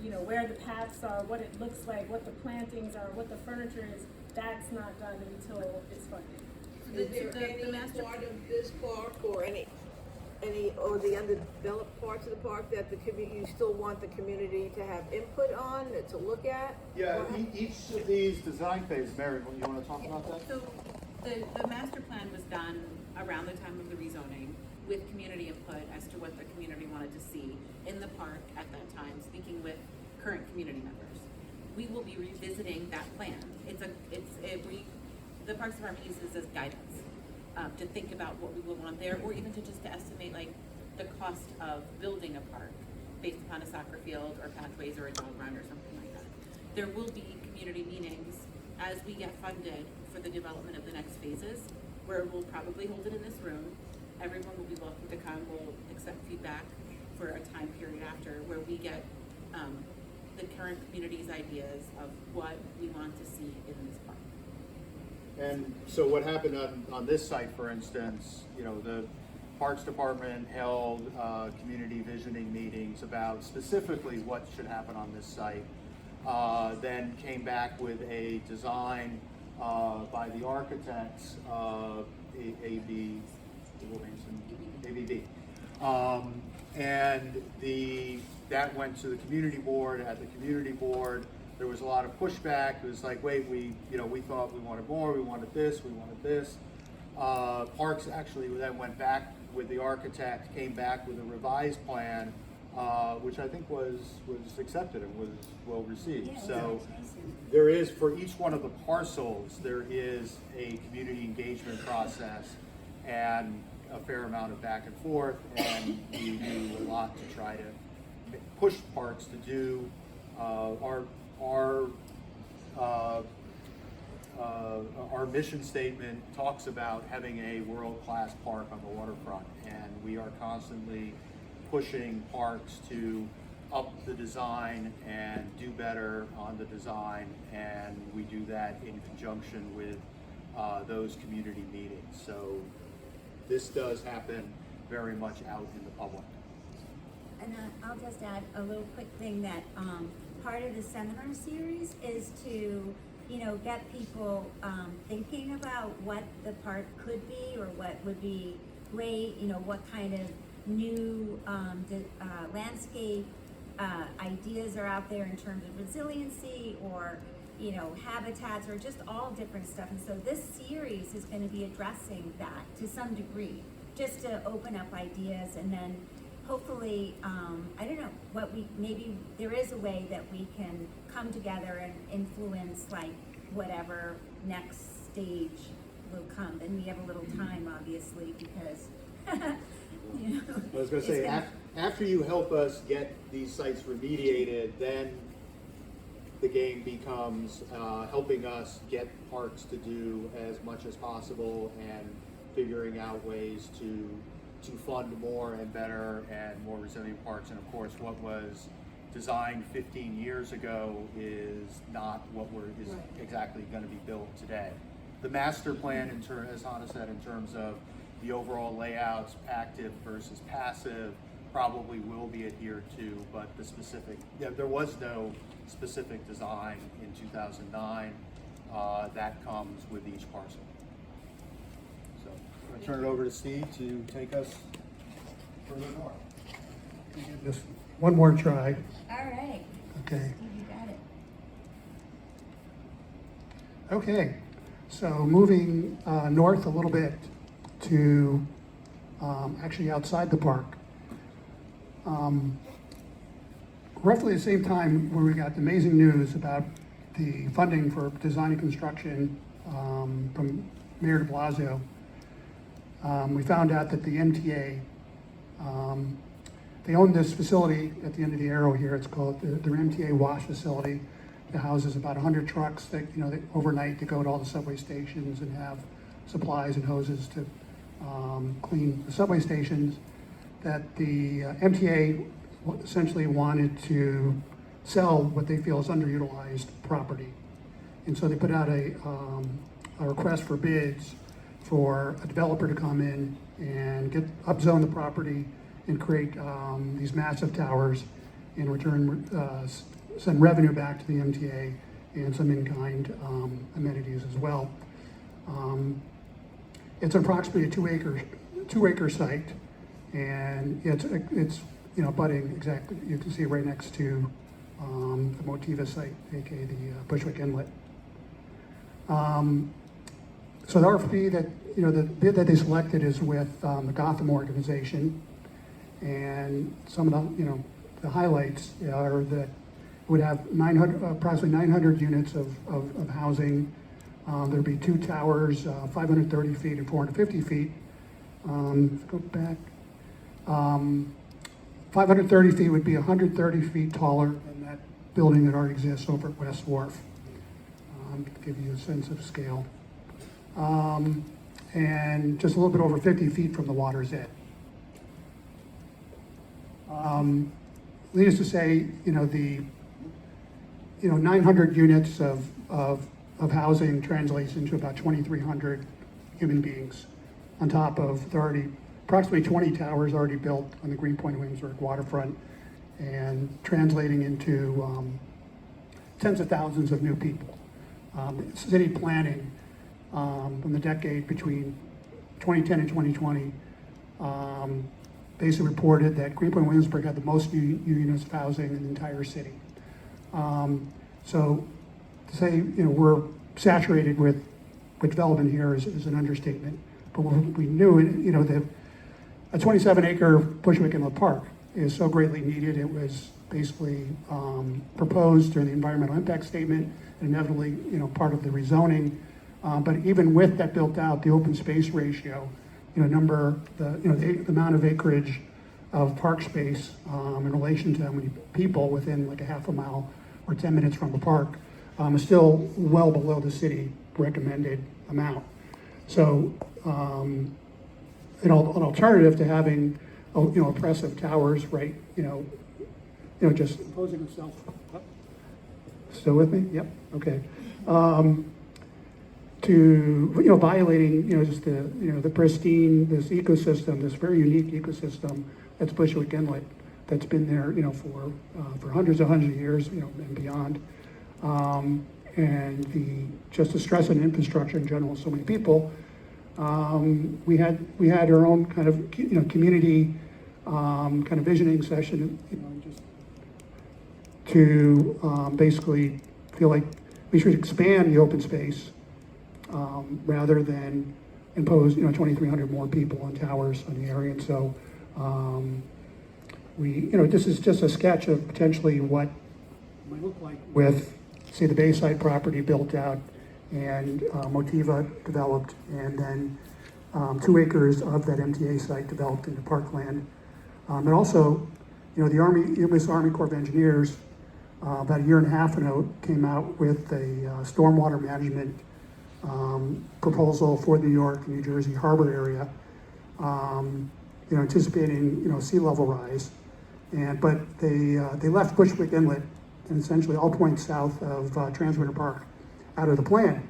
you know, where the paths are, what it looks like, what the plantings are, what the furniture is, that's not done until it's funded. is there any part of this park or any or the undeveloped parts of the park that you still want the community to have input on, to look at? Yeah, each of these design phases, Mary, you want to talk about that? So the master plan was done around the time of the rezoning with community input as to what the community wanted to see in the park at that time, speaking with current community members. We will be revisiting that plan. The Parks Department uses as guidance to think about what we would want there, or even to just to estimate like the cost of building a park based upon a soccer field or pathways or a dog run or something like that. There will be community meetings as we get funded for the development of the next phases, where we'll probably hold it in this room, everyone will be welcome to come. We'll accept feedback for a time period after where we get the current community's ideas of what we want to see in this park. And so what happened on this site, for instance, you know, the Parks Department held community visioning meetings about specifically what should happen on this site. Then came back with a design by the architects, ABB. And that went to the community board. At the community board, there was a lot of pushback. It was like, wait, we thought we wanted more, we wanted this, we wanted this. Parks actually then went back with the architect, came back with a revised plan, which I think was accepted and was well received. Yeah, so nice. there is, for each one of the parcels, there is a community engagement process and a fair amount of back and forth, and we do a lot to try to push parks to do our mission statement talks about having a world-class park on the waterfront, and we are constantly pushing parks to up the design and do better on the design, and we do that in conjunction with those community meetings. So this does happen very much out in the public. And I'll just add a little quick thing that part of the seminar series is to, get people thinking about what the park could be or what would be great, what kind of new landscape ideas are out there in terms of resiliency or, habitats or just all different stuff. And so this series is going to be addressing that to some degree, just to open up ideas, and then hopefully, I don't know, maybe there is a way that we can come together and influence like whatever next stage will come. And we have a little time, obviously, because, I was going to say, after you help us get these sites remediated, then the game becomes helping us get parks to do as much as possible and figuring out ways to fund more and better and more resilient parks. And of course, what was designed 15 years ago is not what is exactly going to be built today. The master plan, as Hannah said, in terms of the overall layouts, active versus passive, probably will be adhered to, but the specific, there was no specific design in 2009. That comes with each parcel. So I'm going to turn it over to Steve to take us further north. Just one more try. all right, Okay. Steve, you got it. Okay. So moving north a little bit to actually outside the park. Roughly the same time where we got the amazing news about the funding for design and construction from Mayor de Blasio, we found out that the MTA, they own this facility at the end of the arrow here. It's called their MTA wash facility. It houses about 100 trucks that, overnight to go to all the subway stations and have supplies and hoses to clean the subway stations. That the MTA essentially wanted to sell what they feel is underutilized property. And so they put out a request for bids for a developer to come in and upzone the property and create these massive towers, in return send revenue back to the MTA and some in-kind amenities as well. It's approximately a two acre site, and it's abutting exactly. You can see right next to the Motiva site, aka the Bushwick Inlet. So the RFP that the bid that they selected is with the Gotham organization, and some of the highlights are that it would have approximately 900 units of housing. There'd be two towers, 530 feet and 450 feet. Let's go back. 530 feet would be 130 feet taller than that building that already exists over at West Wharf, to give you a sense of scale. and just a little bit over 50 feet from the water's edge. Needless to say, the 900 units of housing translates into about 2,300 human beings on top of approximately 20 towers already built on the Greenpoint Williamsburg waterfront, and translating into tens of thousands of new people. City planning from the decade between 2010 and 2020 basically reported that Greenpoint Williamsburg had the most new units of housing in the entire city. So to say we're saturated with development here is an understatement. But we knew that a 27-acre Bushwick Inlet Park is so greatly needed. It was basically proposed during the environmental impact statement, and inevitably part of the rezoning. But even with that built out, the open space ratio, the amount of acreage of park space in relation to how many people within like a half a mile or 10 minutes from the park is still well below the city recommended amount. So an alternative to having oppressive towers, right? Just imposing itself. Still with me? Yep. Okay. To violating just the pristine, this ecosystem, this very unique ecosystem that's Bushwick Inlet, that's been there for hundreds of years, and beyond, and the stress on infrastructure in general, so many people. We had our own kind of community kind of visioning session, just to basically feel like we should expand the open space rather than impose 2,300 more people on towers on the area. And so this is just a sketch of potentially what might look like with, say, the Bayside property built out and Motiva developed, and then 2 acres of that MTA site developed into parkland. And also, the U.S. Army Corps of Engineers about a year and a half ago came out with a stormwater management proposal for New York, New Jersey harbor area, anticipating sea level rise, but they left Bushwick Inlet and essentially all points south of Transmitter Park out of the plan.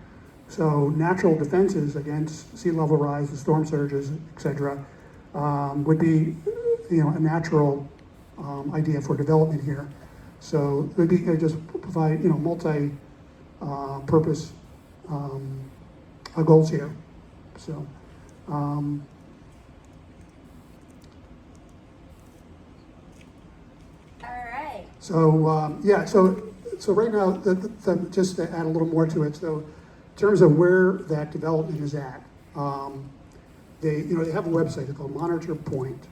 So natural defenses against sea level rise, the storm surges, et would be a natural idea for development here. So it would be just provide multi purpose goals here. So So right now, just to add a little more to it, so in terms of where that development is at, they have a website called Monitor Point,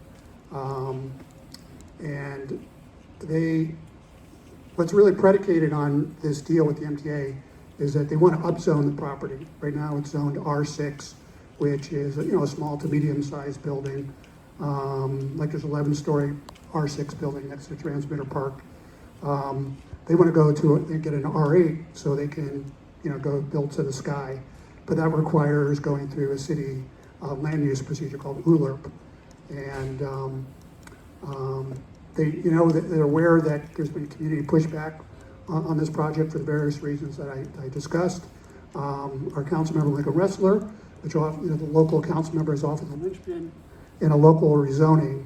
and what's really predicated on this deal with the MTA is that they want to upzone the property. Right now, it's zoned R6, which is a small to medium-sized building, like there's 11-story R6 building next to Transmitter Park. They want to get an R8 so they can, go build to the sky, but that requires going through a city land use procedure called ULURP, and they're aware that there's been community pushback on this project for the various reasons that I discussed. Our council member, Lincoln Ressler, which the local council member is often the linchpin in a local rezoning,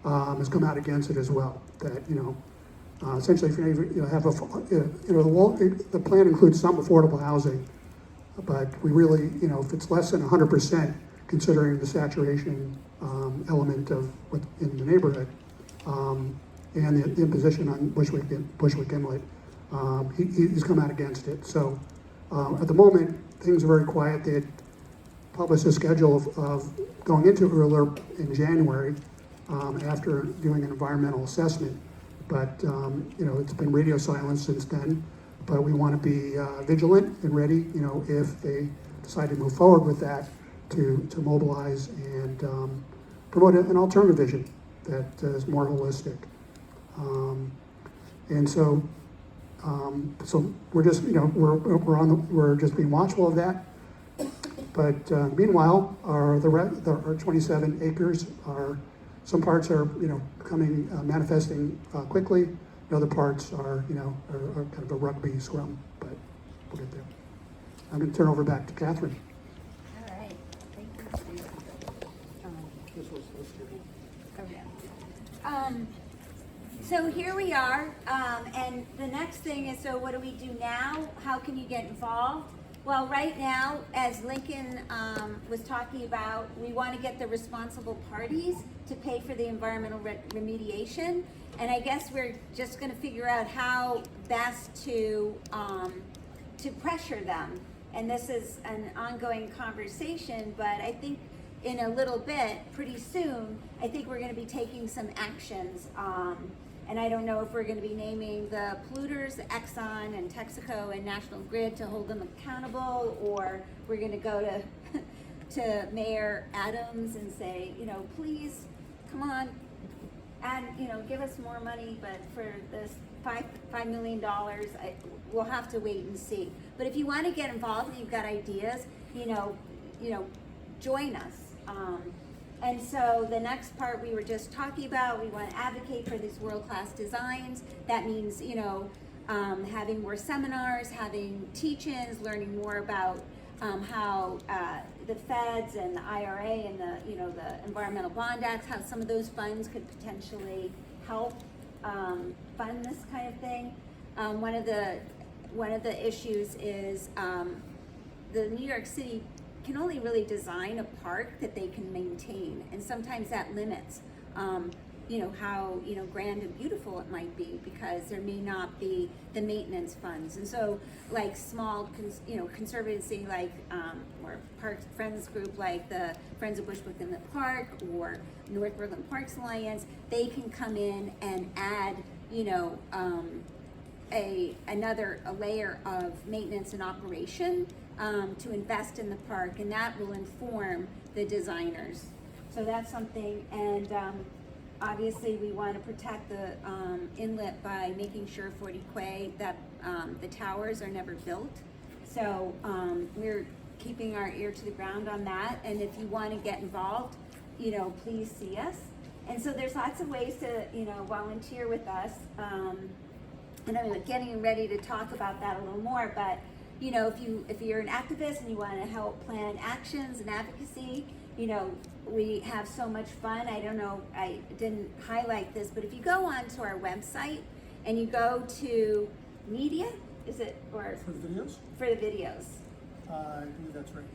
has come out against it as well. That essentially, if you have the plan includes some affordable housing, but we really, if it's less than 100%, considering the saturation element of what in the neighborhood, and the imposition on Bushwick Inlet, he's come out against it. So at the moment, things are very quiet. They had published a schedule of going into ULURP in January after doing an environmental assessment. But it's been radio silence since then. But we want to be vigilant and ready, if they decide to move forward with that, to mobilize and promote an alternative vision that is more holistic. And so we're just we're just being watchful of that. But meanwhile, our 27 acres are, some parts are, coming, manifesting quickly. And other parts are, are kind of a rugby scrum, but we'll get there. I'm going to turn over back to Catherine. All right, thank you, Steve. So here we are, and the next thing is, so what do we do now? How can you get involved? Well, right now, as Lincoln was talking about, we want to get the responsible parties to pay for the environmental remediation, and I guess we're just going to figure out how best to pressure them. And this is an ongoing conversation, but I think in a little bit, pretty soon, I think we're going to be taking some actions. And I don't know if we're going to be naming the polluters, Exxon and Texaco and National Grid, to hold them accountable, or we're going to go to Mayor Adams and say, please, come on, and give us more money, but for this $5 million, we'll have to wait and see. But if you want to get involved and you've got ideas, join us. And so the next part we were just talking about, we want to advocate for these world-class designs. That means, having more seminars, having teach-ins, learning more about how the feds and the IRA and the Environmental Bond Act, how some of those funds could potentially help fund this kind of thing. One of the issues is the New York City can only really design a park that they can maintain, and sometimes that limits how grand and beautiful it might be, because there may not be the maintenance funds. And so like small conservancy like or park friends group like the Friends of Bushwick Inlet Park or North Brooklyn Parks Alliance, they can come in and add a layer of maintenance and operation to invest in the park, and that will inform the designers. So that's something, and obviously we want to protect the inlet by making sure 40 Quay that the towers are never built. So we're keeping our ear to the ground on that, and if you want to get involved, please see us. And so there's lots of ways to volunteer with us, and I'm getting ready to talk about that a little more, but if you're an activist and you want to help plan actions and advocacy, we have so much fun. I don't know, I didn't highlight this, but if you go onto our website and you go to media, is it, or? For the videos? For the videos. I believe that's right.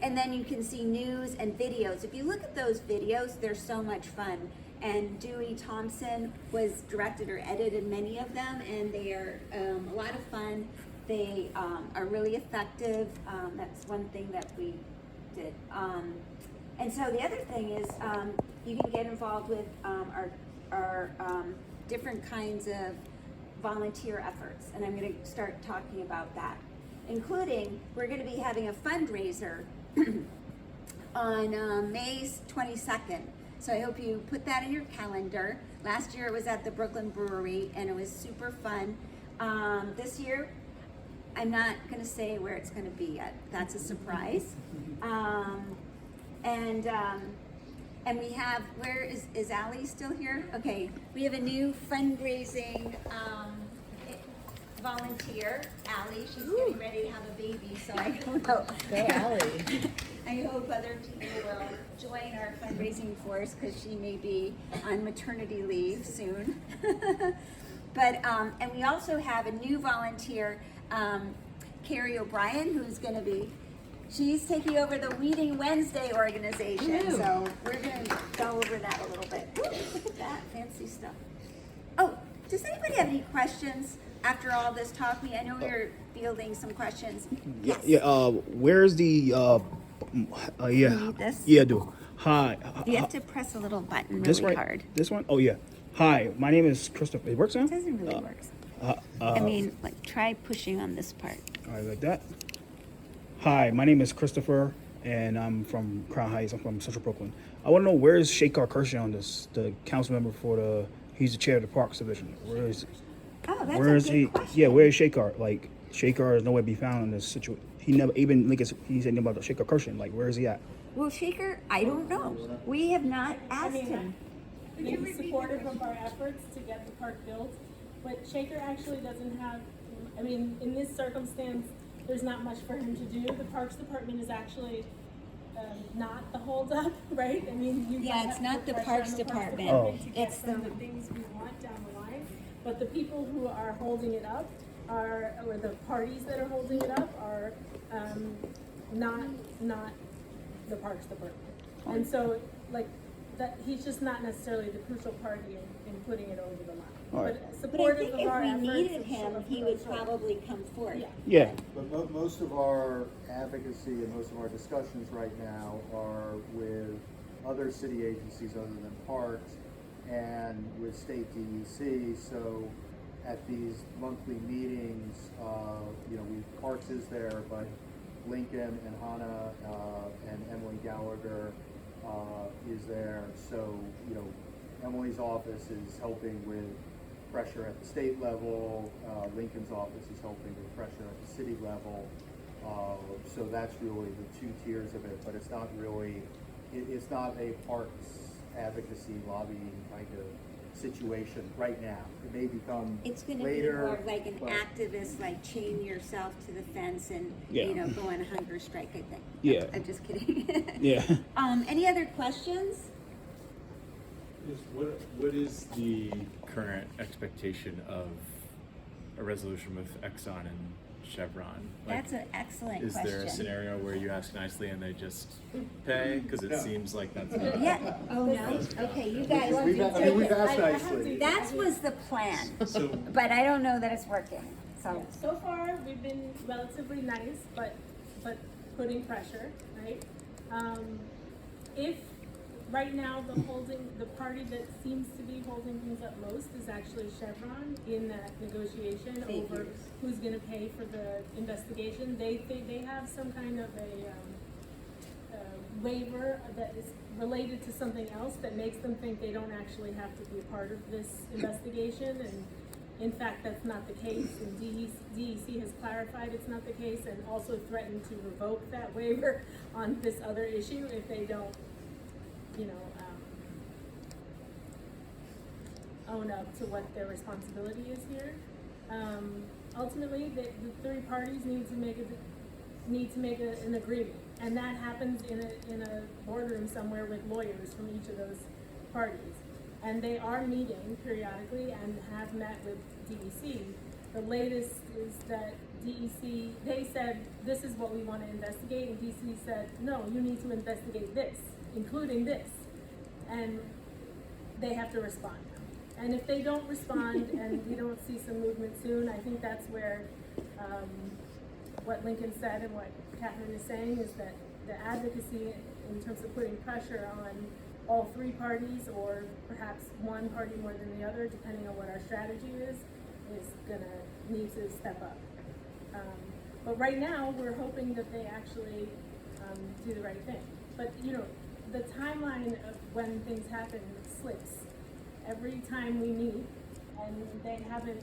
And then you can see news and videos. If you look at those videos, they're so much fun. And Dewey Thompson was directed or edited many of them, and they are a lot of fun. They are really effective. That's one thing that we did. And so the other thing is you can get involved with our different kinds of volunteer efforts. And I'm going to start talking about that, including we're going to be having a fundraiser on May 22nd. So I hope you put that in your calendar. Last year it was at the Brooklyn Brewery, and it was super fun. This year, I'm not going to say where it's going to be yet. That's a surprise. And we have, where is Allie still here? Okay, we have a new fundraising volunteer, Allie. She's getting ready to have a baby, so I don't know. Go, Allie. I hope other people will join our fundraising force, because she may be on maternity leave soon. But and we also have a new volunteer, Carrie O'Brien, who's going to be, she's taking over the Weeding Wednesday organization. So we're going to go over that a little bit. Ooh, look at that fancy stuff. Oh, does anybody have any questions after all this talk? I know we're fielding some questions. Yes. Where's the This? Yeah, I do. Hi. You have to press a little button This really right? hard. This one? Oh yeah. Hi, my name is Christopher. It works now? It doesn't really work. I mean, like, try pushing on this part. All right, like that. Hi, my name is Christopher, and I'm from Crown Heights. I'm from Central Brooklyn. I want to know, where is Shekar Kershaw on this? The council member for he's the chair of the Parks Division. Where is? Oh, that's Where a is good he? question. Yeah, where is Shekar? Like, Shekar is nowhere to be found in this situation. he never even like he said about the Shaker Kirshen. Like, where is he at? Well, Shaker, I don't know. We have not asked mean, him. He's supportive of our efforts to get the park built, but Shaker actually doesn't have, I mean, in this circumstance, there's not much for him to do. The Parks Department is actually not the holdup, right? I mean, you Yeah, might it's have not to the put Parks pressure on the Department. to get It's some of the things we want down the line. But the people who are holding it up or the parties that are holding it up are not the Parks Department. And so, like, that he's just not necessarily the crucial party in putting it over the line. All right. But But I supportive think of if our we efforts. needed him, he would probably come forth. Yeah. Yeah. But most of our advocacy and most of our discussions right now are with other city agencies other than parks and with state DEC. So at these monthly meetings, Parks is there, but Lincoln and Hannah and Emily Gallagher is there. So, Emily's office is helping with pressure at the state level. Lincoln's office is helping with pressure at the city level. So that's really the two tiers of it, but it's not really, it's not a parks advocacy lobbying kind of situation right now. It may become It's gonna later. be more like an but- activist, like chain yourself to the fence and, Yeah. go on a hunger strike, I think. Yeah. I'm just kidding. Yeah. Any other questions? What is the current expectation of a resolution with Exxon and Chevron? That's an excellent Is question. there a scenario where you ask nicely and they just pay? Because it seems like that's not. Yeah, oh no, okay, you guys. We've asked nicely. That was the plan, So but I don't know that it's working, so. So far, we've been relatively nice, but putting pressure, right? If right now the party that seems to be holding things up most is actually Chevron in that negotiation over who's going to pay for the investigation. They have some kind of a waiver that is related to something else that makes them think they don't actually have to be a part of this investigation, and in fact that's not the case, and DEC has clarified it's not the case and also threatened to revoke that waiver on this other issue if they don't own up to what their responsibility is here. Ultimately, the three parties need to make an agreement, and that happens in a boardroom somewhere with lawyers from each of those parties. And they are meeting periodically and have met with DEC. The latest is that DEC, they said, this is what we want to investigate, and DEC said, no, you need to investigate this, including this. And they have to respond now. And if they don't respond and we don't see some movement soon, I think that's where what Lincoln said and what Catherine is saying is that the advocacy in terms of putting pressure on all three parties, or perhaps one party more than the other, depending on what our strategy is gonna need to step up. But right now, we're hoping that they actually do the right thing. But the timeline of when things happen slips. Every time we meet and they haven't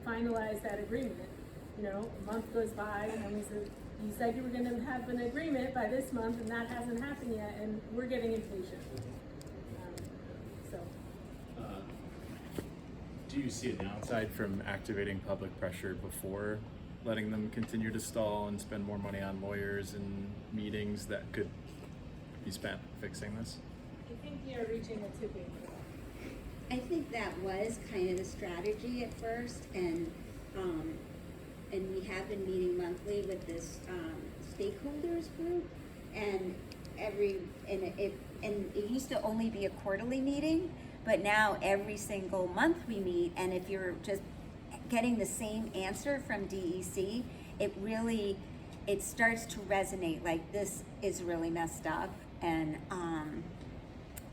finalized that agreement, a month goes by and we said, you said you were gonna have an agreement by this month and that hasn't happened yet, and we're getting impatient. Do you see a downside from activating public pressure before letting them continue to stall and spend more money on lawyers and meetings that could be spent fixing this? I think we are reaching a tipping point. I think that was kind of the strategy at first, and we have been meeting monthly with this stakeholders group, and it used to only be a quarterly meeting, but now every single month we meet, and if you're just getting the same answer from DEC, it starts to resonate, like this is really messed up, and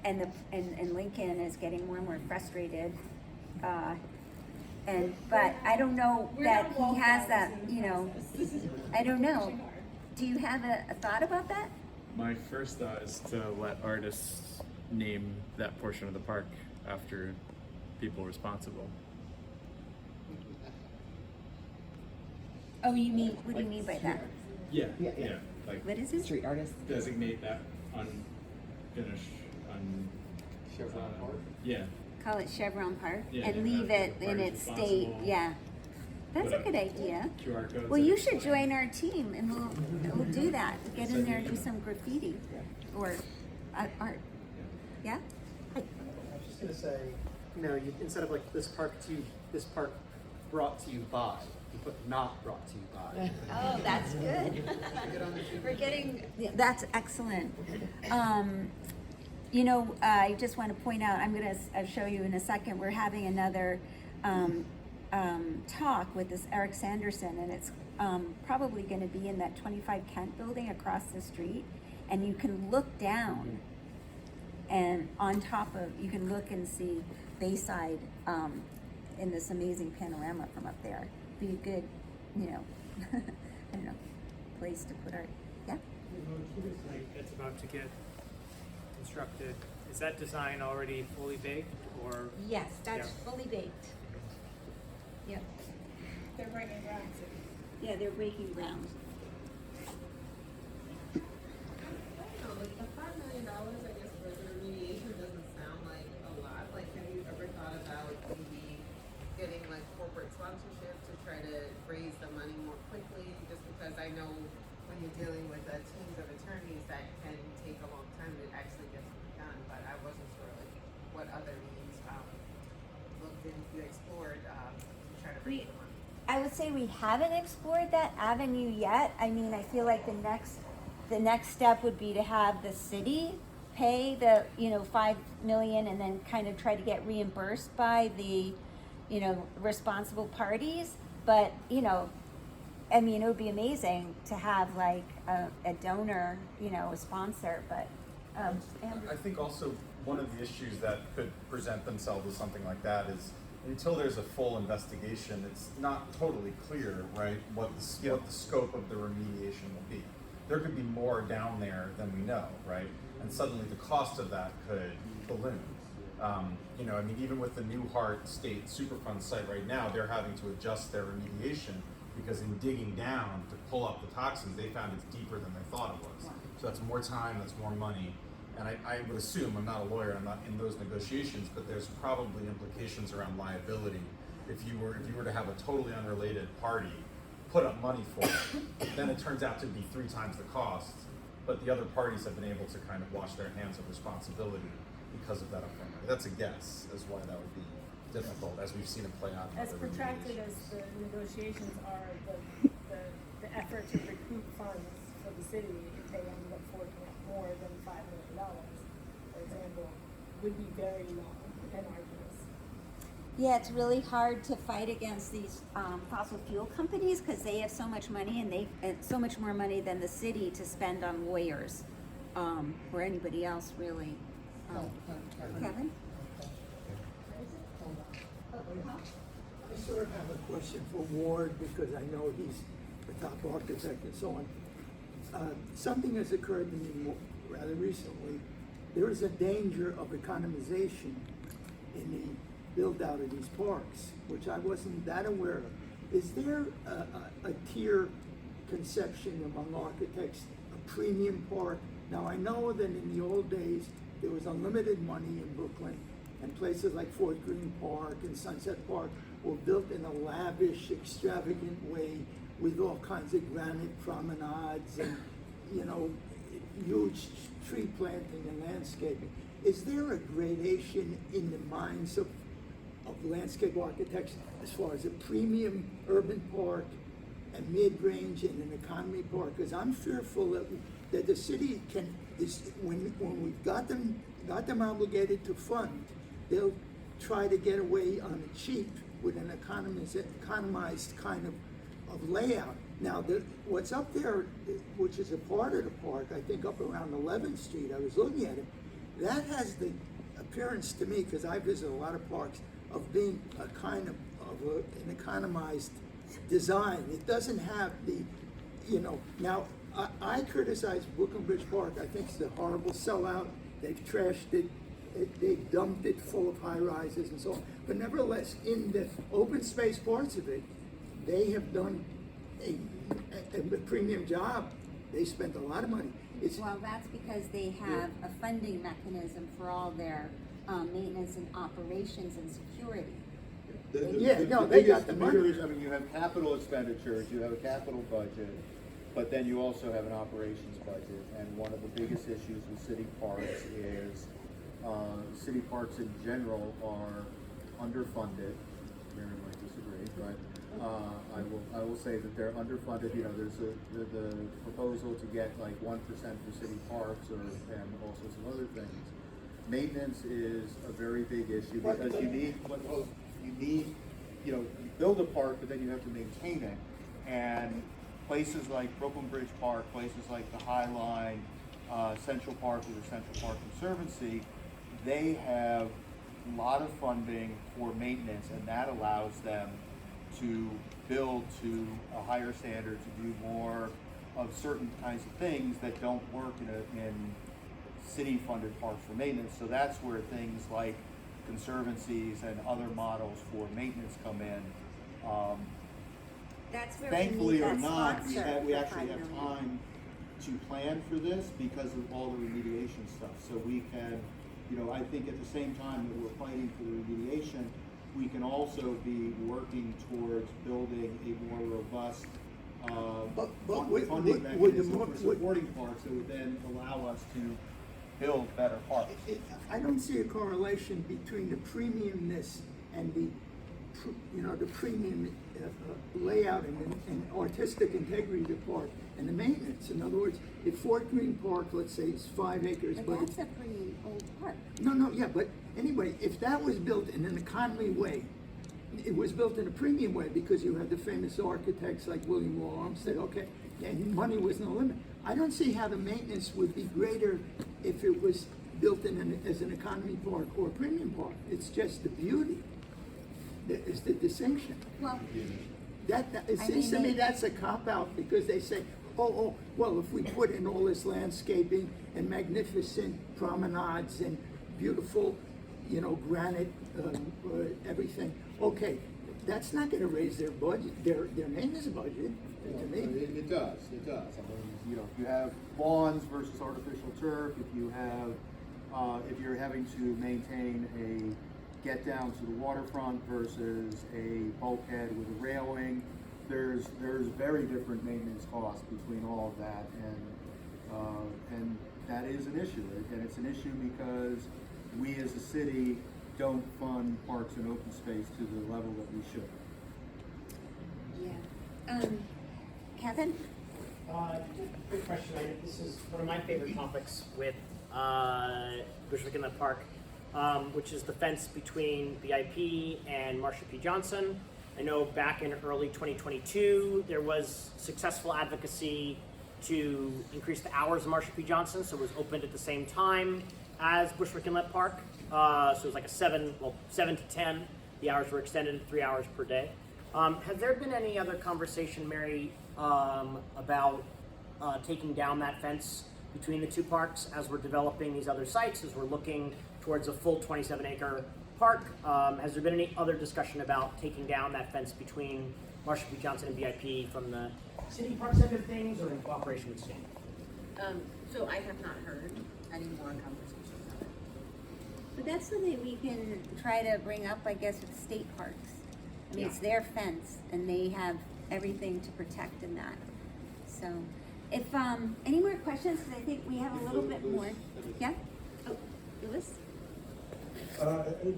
Lincoln is getting more and more frustrated, but I don't know that he has that, I don't know. Do you have a thought about that? My first thought is to let artists name that portion of the park after people responsible. Oh, you mean, what do you mean by that? Yeah, Yeah, yeah. like What is it? Street artist. designate that unfinished, Chevron Park? yeah. Call it Chevron Park Yeah, and and leave have it the in parties its state, responsible. yeah. That's Put a up good idea. QR codes. Well, that you should explain. join our team and we'll do that. Get in there and do some graffiti or art. Yeah? I was just gonna say, you know, you, instead of like this park brought to you by, you put not brought to you by. Oh, that's good. We're getting, yeah, that's excellent. You know, I just want to point out, I'm going to show you in a second, we're having another talk with this Eric Sanderson, and it's probably going to be in that 25 Kent building across the street, and you can look down, and on top of, you can look and see Bayside in this amazing panorama from up there. Be a good, you know, I don't know, place to put our, yeah? It's about to get constructed. Is that design already fully baked, or? Yes, that's Yeah. fully baked. Yep. They're breaking ground. Yeah, they're breaking ground. Like the $5 million, I guess, for the remediation doesn't sound like a lot. Like, have you ever thought about maybe getting like corporate sponsorship to try to raise the money more quickly? Just because I know when you're dealing with teams of attorneys, that can take a long time to actually get something done. But I wasn't sure like what other means looked into, you explored to try to raise the money. I would say we haven't explored that avenue yet. I mean, I feel like the next step would be to have the city pay the, you know, $5 million and then kind of try to get reimbursed by the, you know, responsible parties. But, you know, I mean, it would be amazing to have like a donor, you know, a sponsor, but, I think also one of the issues that could present themselves with something like that is until there's a full investigation, it's not totally clear, right, what the scope of the remediation will be. There could be more down there than we know, right? And suddenly the cost of that could balloon. You know, I mean, even with the New Hart State Superfund site right now, they're having to adjust their remediation because in digging down to pull up the toxins, they found it's deeper than they thought it was. So that's more time, that's more money. And I would assume, I'm not a lawyer, I'm not in those negotiations, but there's probably implications around liability. If you were to have a totally unrelated party put up money for it, then it turns out to be 3 times the cost, but the other parties have been able to kind of wash their hands of responsibility because of that upfront money. That's a guess as why that would be difficult, as we've seen it play out in As other protracted remediations. as the negotiations are, the effort to recruit funds for the city, if they ended up forking out more than $5 million, for example, would be very long and arduous. yeah, it's really hard to fight against these fossil fuel companies because they have so much money and so much more money than the city to spend on lawyers or anybody else really. Kevin? I sort of have a question for Ward because I know he's the top architect and so on. Something has occurred to me rather recently. There is a danger of economization in the build out of these parks, which I wasn't that aware of. Is there a tier conception among architects, a premium park? Now I know that in the old days there was unlimited money in Brooklyn, and places like Fort Greene Park and Sunset Park were built in a lavish, extravagant way with all kinds of granite promenades and, you know, huge tree planting and landscaping. Is there a gradation in the minds of landscape architects as far as a premium urban park, a mid-range, and an economy park? Because I'm fearful that the city when we've got them obligated to fund, they'll try to get away on it cheap with an economized kind of layout. Now, what's up there, which is a part of the park, I think up around 11th Street, I was looking at it, that has the appearance to me, because I visit a lot of parks, of being a kind of an economized design. It doesn't have the, you know, now I criticize Brooklyn Bridge Park. I think it's a horrible sellout. They've trashed it. They've dumped it full of high rises and so on. But nevertheless, in the open space parts of it, they have done a premium job, they spent a lot of money. It's, Well, that's because they have a funding mechanism for all their maintenance and operations and security. Yeah, no, they got the money. I mean, you have capital expenditures, you have a capital budget, but then you also have an operations budget. And one of the biggest issues with city parks is, city parks in general are underfunded. Mary might disagree, but I will say that they're underfunded. You know, there's the proposal to get like 1% for city parks and all sorts of other things. Maintenance is a very big issue because you need, you know, you build a park, but then you have to maintain it. And places like Brooklyn Bridge Park, places like the High Line, Central Park or the Central Park Conservancy, they have a lot of funding for maintenance, and that allows them to build to a higher standard, to do more of certain kinds of things that don't work in city-funded parks for maintenance. So that's where things like conservancies and other models for maintenance come in. That's where Thankfully we need or that not, sponsor we for actually $5 have million. time to plan for this because of all the remediation stuff. So we can, you know, I think at the same time that we're fighting for the remediation, we can also be working towards building a more robust funding mechanism for supporting parks that would then allow us to build better parks. I don't see a correlation between the premiumness and the, you know, the premium layout and artistic integrity of the park and the maintenance. In other words, if Fort Greene Park, let's say, is 5 acres, But that's a pretty old park. No, yeah, but anyway, if that was built in an economy way, it was built in a premium way because you had the famous architects like William Law Olmsted, okay, and money was no limit. I don't see how the maintenance would be greater if it was built as an economy park or a premium park. It's just the beauty that is the distinction. Well, It seems to me that's a cop-out because they say, well, if we put in all this landscaping and magnificent promenades and beautiful, you know, granite, everything, okay, that's not gonna raise their budget, their maintenance budget, to me. It does. I mean, you know, if you have lawns versus artificial turf, if you have, if you're having to maintain a get down to the waterfront versus a bulkhead with a railing, there's very different maintenance costs between all of that, and that is an issue, and it's an issue because we as a city don't fund parks and open space to the level that we should. yeah. Kevin? Quick question. This is one of my favorite topics with Bushwick Inlet Park, which is the fence between BIP and Marsha P. Johnson. I know back in early 2022, there was successful advocacy to increase the hours of Marsha P. Johnson, so it was opened at the same time as Bushwick Inlet Park. So it was like 7 to 10. The hours were extended to 3 hours per day. Has there been any other conversation, Mary, about taking down that fence between the two parks as we're developing these other sites, as we're looking towards a full 27-acre park? Has there been any other discussion about taking down that fence between Marsha P. Johnson and BIP from the city park side of things, or in cooperation with state? So I have not heard any more conversations on it. But that's something we can try to bring up, I guess, with state parks. I mean, it's their fence, and they have everything to protect in that. So, if any more questions, because I think we have a little bit more. Yeah? Oh, Louis?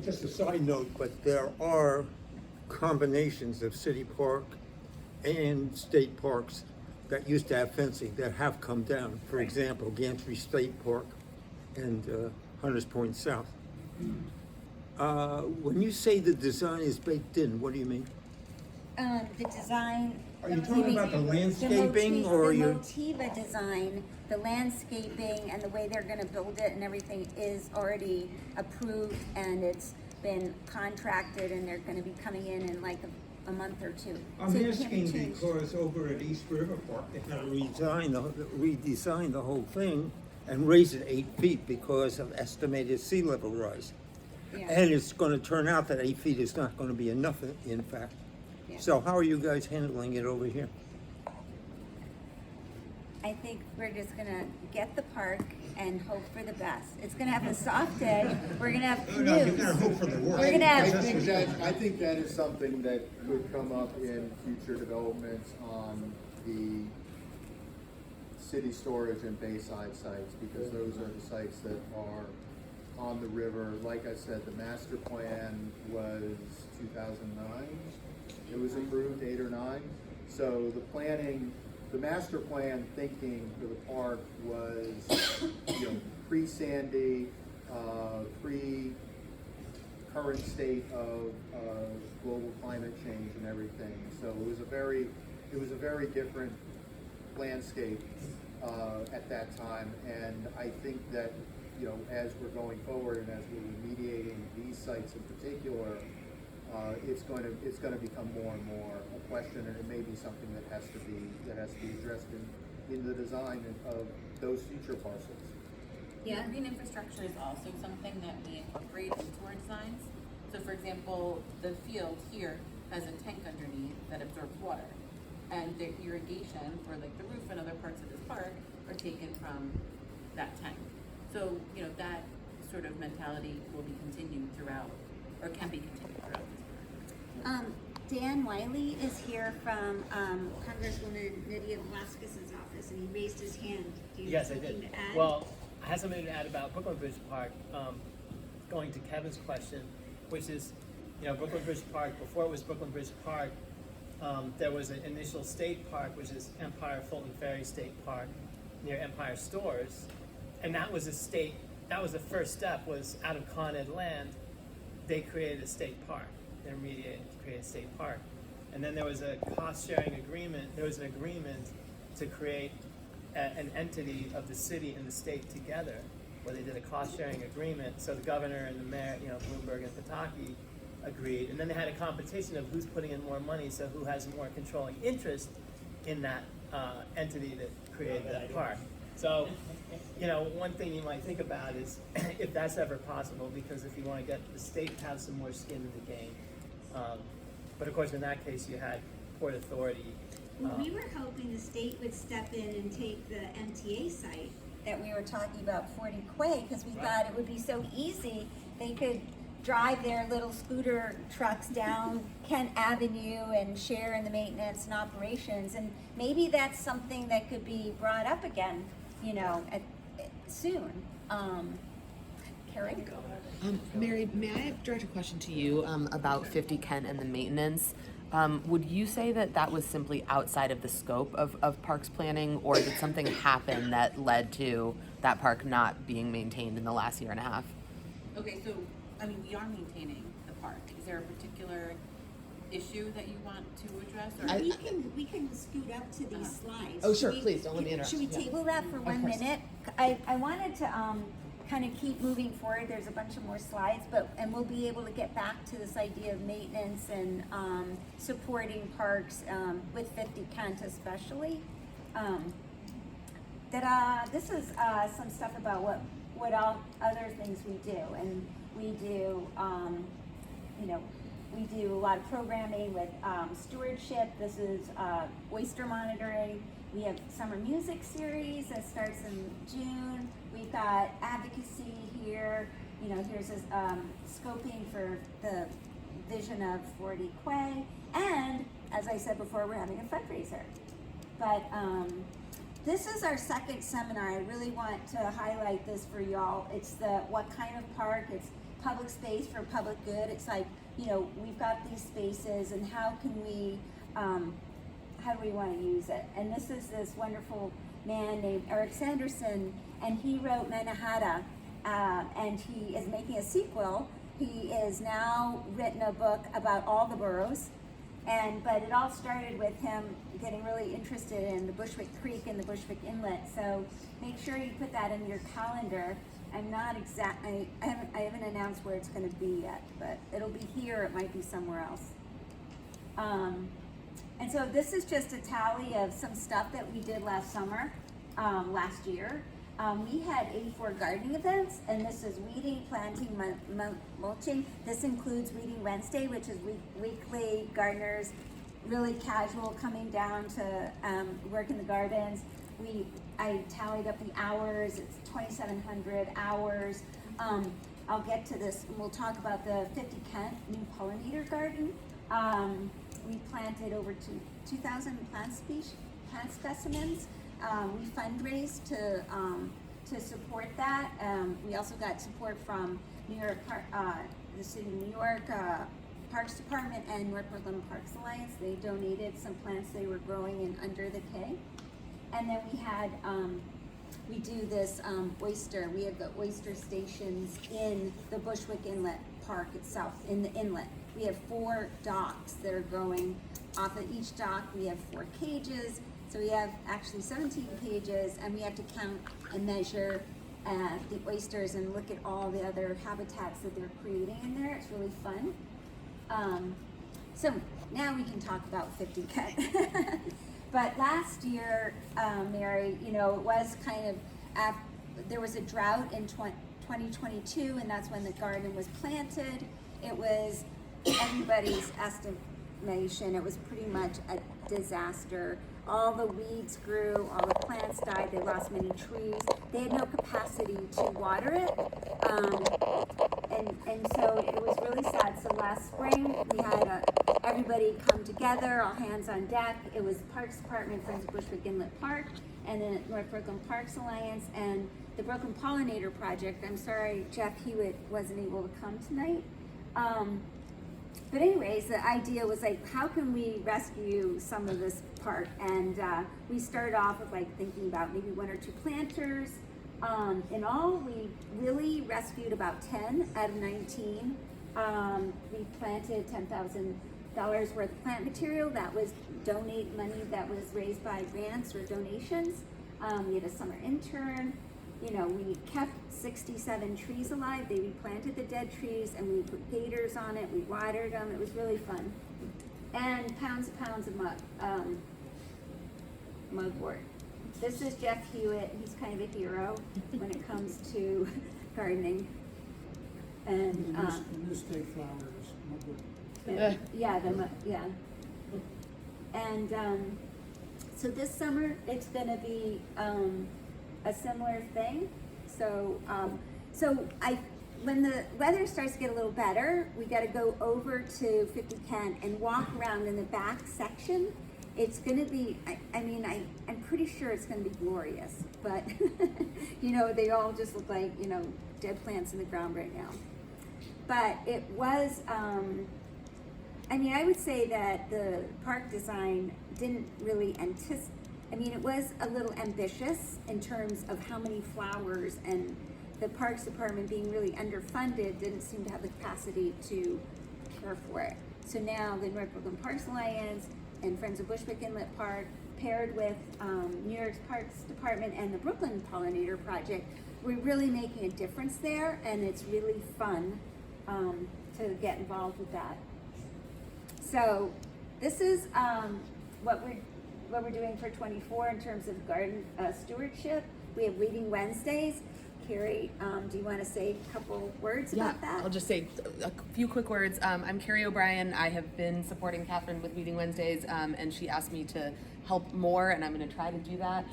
Just a side note, but there are combinations of city park and state parks that used to have fencing that have come down. For example, Gantry State Park and Hunters Point South. When you say the design is baked in, what do you mean? The design. Are you talking about the landscaping or the your? Motiva design, the landscaping and the way they're gonna build it and everything is already approved and it's been contracted and they're gonna be coming in like a month or two. I'm So it can't be asking changed. because over at East River Park, they had to redesign the whole thing and raise it 8 feet because of estimated sea level rise. Yeah. And it's gonna turn out that 8 feet is not gonna be enough, in fact. Yeah. So how are you guys handling it over here? I think we're just gonna get the park and hope for the best. It's gonna have a soft day. We're gonna have canoes. We're gonna have. I think that is something that could come up in future developments on the city storage and bayside sites, because those are the sites that are on the river. Like I said, the master plan was 2009. It was approved, 8 or 9. So the master plan thinking for the park was, pre-Sandy, pre-current state of global climate change and everything. So it was a very different landscape at that time. And I think that, as we're going forward and as we're remediating these sites in particular, it's going to become more and more a question, and it may be something that has to be addressed in the design of those future parcels. Yeah, green infrastructure is also something that we incorporate into our designs. So for example, the field here has a tank underneath that absorbs water, and the irrigation for like the roof and other parts of this park are taken from that tank. So, that sort of mentality will be continued throughout, or can be continued throughout this park. Dan Wiley is here from Congresswoman Nydia Velasquez's office, and he raised his hand. Do you Yes, have I something did. to add? Well, I have something to add about Brooklyn Bridge Park. Going to Kevin's question, which is, Brooklyn Bridge Park, before it was Brooklyn Bridge Park, there was an initial state park, which is Empire Fulton Ferry State Park near Empire Stores. And that was the first step, was out of Con Ed land, they created a state park. They remediated to create a state park. And then there was a cost-sharing agreement. There was an agreement to create an entity of the city and the state together, where they did a cost-sharing agreement. So the governor and the mayor, Bloomberg and Pataki, agreed. And then they had a competition of who's putting in more money, so who has more controlling interest in that entity that created that park. So, one thing you might think about is if that's ever possible, because if you want to get the state to have some more skin in the game. But of course, in that case, you had Port Authority. Well, we were hoping the state would step in and take the MTA site that we were talking about, 40 Quay, because we thought it would be so easy. They could drive their little scooter trucks down Kent Avenue and share in the maintenance and operations. And maybe that's something that could be brought up again, soon. Carrie? Mary, may I direct a question to you about 50 Kent and the maintenance? Would you say that was simply outside of the scope of parks planning, or did something happen that led to that park not being maintained in the last year and a half? Okay, so, we are maintaining the park. Is there a particular issue that you want to address? Or We can scoot up to these slides. Oh, sure, please, don't let me interrupt. Should we table that for 1 minute? I wanted to kind of keep moving forward. There's a bunch of more slides, and we'll be able to get back to this idea of maintenance and supporting parks with 50 Kent especially. This is some stuff about what all other things we do, and we do we do a lot of programming with stewardship. This is oyster monitoring. We have summer music series that starts in June. We've got advocacy here. Here's a scoping for the vision of 40 Quay. And as I said before, we're having a fundraiser. But this is our second seminar. I really want to highlight this for y'all. It's the what kind of park? It's public space for public good. It's like, we've got these spaces, and how do we want to use it? And this is this wonderful man named Eric Sanderson, and he wrote Mannahatta, and he is making a sequel. He is now written a book about all the boroughs, but it all started with him getting really interested in the Bushwick Creek and the Bushwick Inlet. So make sure you put that in your calendar. I'm not I haven't announced where it's going to be yet, but it'll be here. It might be somewhere else. And so this is just a tally of some stuff that we did last last year. We had 84 gardening events, and this is weeding, planting, mulching. This includes Weeding Wednesday, which is weekly gardeners, really casual, coming down to work in the gardens. I tallied up the hours, it's 2,700 hours. I'll get to this, and we'll talk about the 50 Kent new pollinator garden. We planted over 2,000 plant specimens. We fundraised to support that. We also got support from New York, the City of New York Parks Department and North Brooklyn Parks Alliance. They donated some plants they were growing in under the K. And then we had, we do this oyster. We have the oyster stations in the Bushwick Inlet Park itself, in the inlet. We have 4 docks that are growing. Off of each dock, we have 4 cages. So we have actually 17 cages, and we have to count and measure the oysters and look at all the other habitats that they're creating in there. It's really fun. So now we can talk about 50 Kent. But last year, Mary, you know, it was kind of, there was a drought in 2022, and that's when the garden was planted. It was everybody's estimation. It was pretty much a disaster. All the weeds grew, all the plants died, they lost many trees. They had no capacity to water it. And so it was really sad. So last spring, we had everybody come together, all hands on deck. It was Parks Department, Friends of Bushwick Inlet Park, and then North Brooklyn Parks Alliance, and the Brooklyn Pollinator Project. I'm sorry Jeff Hewitt wasn't able to come tonight. But anyways, the idea was like, how can we rescue some of this park? And we started off with like thinking about maybe 1 or 2 planters. In all, we really rescued about 10 out of 19. We planted $10,000 worth of plant material. That was money that was raised by grants or donations. We had a summer intern. You know, we kept 67 trees alive. They replanted the dead trees, and we put gators on it. We watered them. It was really fun. And pounds of mugwort. This is Jeff Hewitt. He's kind of a hero when it comes to gardening. And the mistake flowers. yeah. And so this summer it's going to be a similar thing. So when the weather starts to get a little better, we got to go over to 50 Kent and walk around in the back section. It's going to be, I'm pretty sure it's going to be glorious, but you know, they all just look like, you know, dead plants in the ground right now. But it was, I would say that the park design didn't really it was a little ambitious in terms of how many flowers, and the Parks Department being really underfunded didn't seem to have the capacity to care for it. So now the North Brooklyn Parks Alliance and Friends of Bushwick Inlet Park, paired with New York's Parks Department and the Brooklyn Pollinator Project, we're really making a difference there, and it's really fun to get involved with that. So this is what we're doing for 24 in terms of garden stewardship. We have Weeding Wednesdays. Carrie, do you want to say a couple words about that? I'll just say a few quick words. I'm Carrie O'Brien. I have been supporting Catherine with Weeding Wednesdays, and she asked me to help more, and I'm going to try to do that.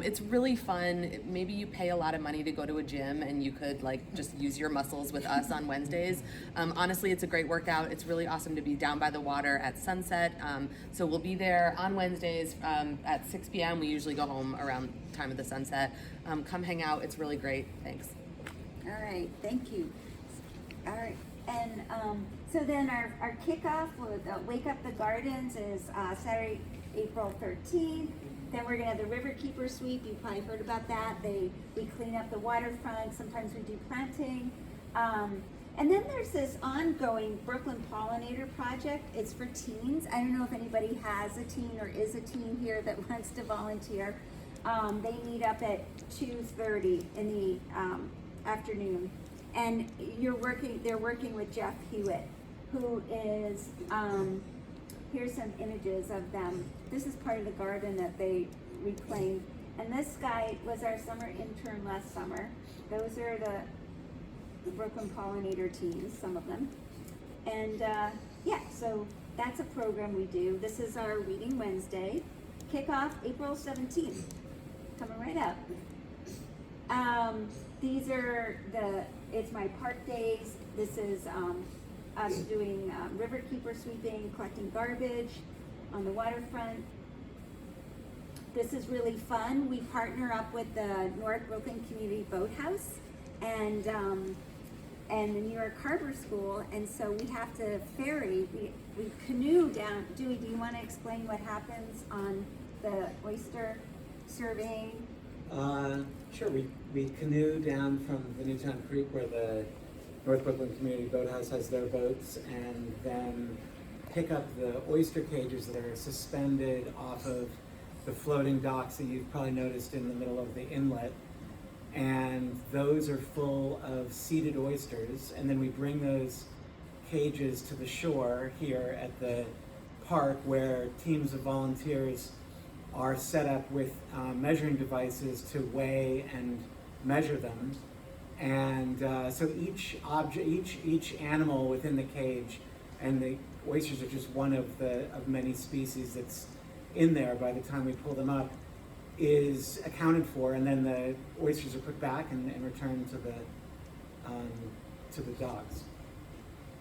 It's really fun. Maybe you pay a lot of money to go to a gym, and you could just use your muscles with us on Wednesdays. Honestly, it's a great workout. It's really awesome to be down by the water at sunset. So we'll be there on Wednesdays at 6 p.m. We usually go home around time of the sunset. Come hang out. It's really great. Thanks. All right, thank you. All right, and so then our kickoff with Wake Up the Gardens is Saturday, April 13th. Then we're gonna have the Riverkeeper Sweep. You've probably heard about that. We clean up the waterfront. Sometimes we do planting. And then there's this ongoing Brooklyn Pollinator Project. It's for teens. I don't know if anybody has a teen or is a teen here that wants to volunteer. They meet up at 2:30 in the afternoon. And they're working with Jeff Hewitt, who is, here's some images of them. This is part of the garden that they reclaimed. And this guy was our summer intern last summer. Those are the Brooklyn Pollinator teams, some of them. And so that's a program we do. This is our Reading Wednesday. Kickoff April 17th. coming right up. These are it's my park days. This is us doing riverkeeper sweeping, collecting garbage on the waterfront. This is really fun. We partner up with the North Brooklyn Community Boathouse and the New York Harbor School, and so we have to ferry, we canoe down. Dewey, do you want to explain what happens on the oyster surveying? Sure. We canoe down from the Newtown Creek where the North Brooklyn Community Boathouse has their boats, and then pick up the oyster cages that are suspended off of the floating docks that you've probably noticed in the middle of the inlet. And those are full of seeded oysters, and then we bring those cages to the shore here at the park where teams of volunteers are set up with measuring devices to weigh and measure them. And so each object, each animal within the cage, and the oysters are just one of many species that's in there by the time we pull them up, is accounted for, and then the oysters are put back and returned to the docks.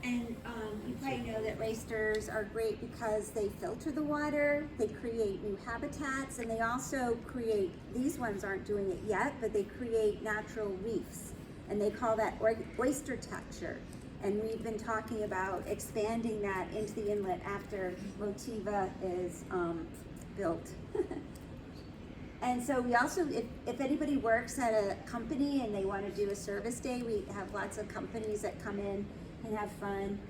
And you probably know that oysters are great because they filter the water, they create new habitats, and they also create, these ones aren't doing it yet, but they create natural reefs, and they call that oyster texture. And we've been talking about expanding that into the inlet after Motiva is built. And so we also, if anybody works at a company and they want to do a service day, we have lots of companies that come in and have fun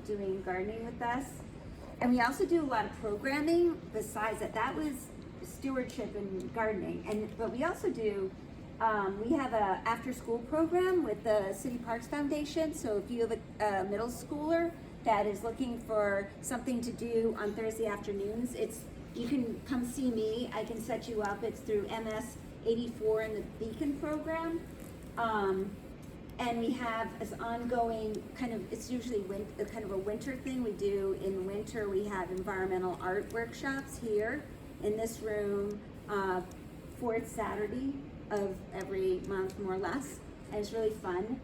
doing gardening with us. And we also do a lot of programming besides that. That was stewardship and gardening. But we also do, we have a after school program with the City Parks Foundation. So if you have a middle schooler that is looking for something to do on Thursday afternoons, you can come see me. I can set you up. It's through MS 84 in the Beacon program. And we have this ongoing it's usually kind of a winter thing we do. In winter, we have environmental art workshops here in this room, fourth Saturday of every month, more or less. And it's really fun.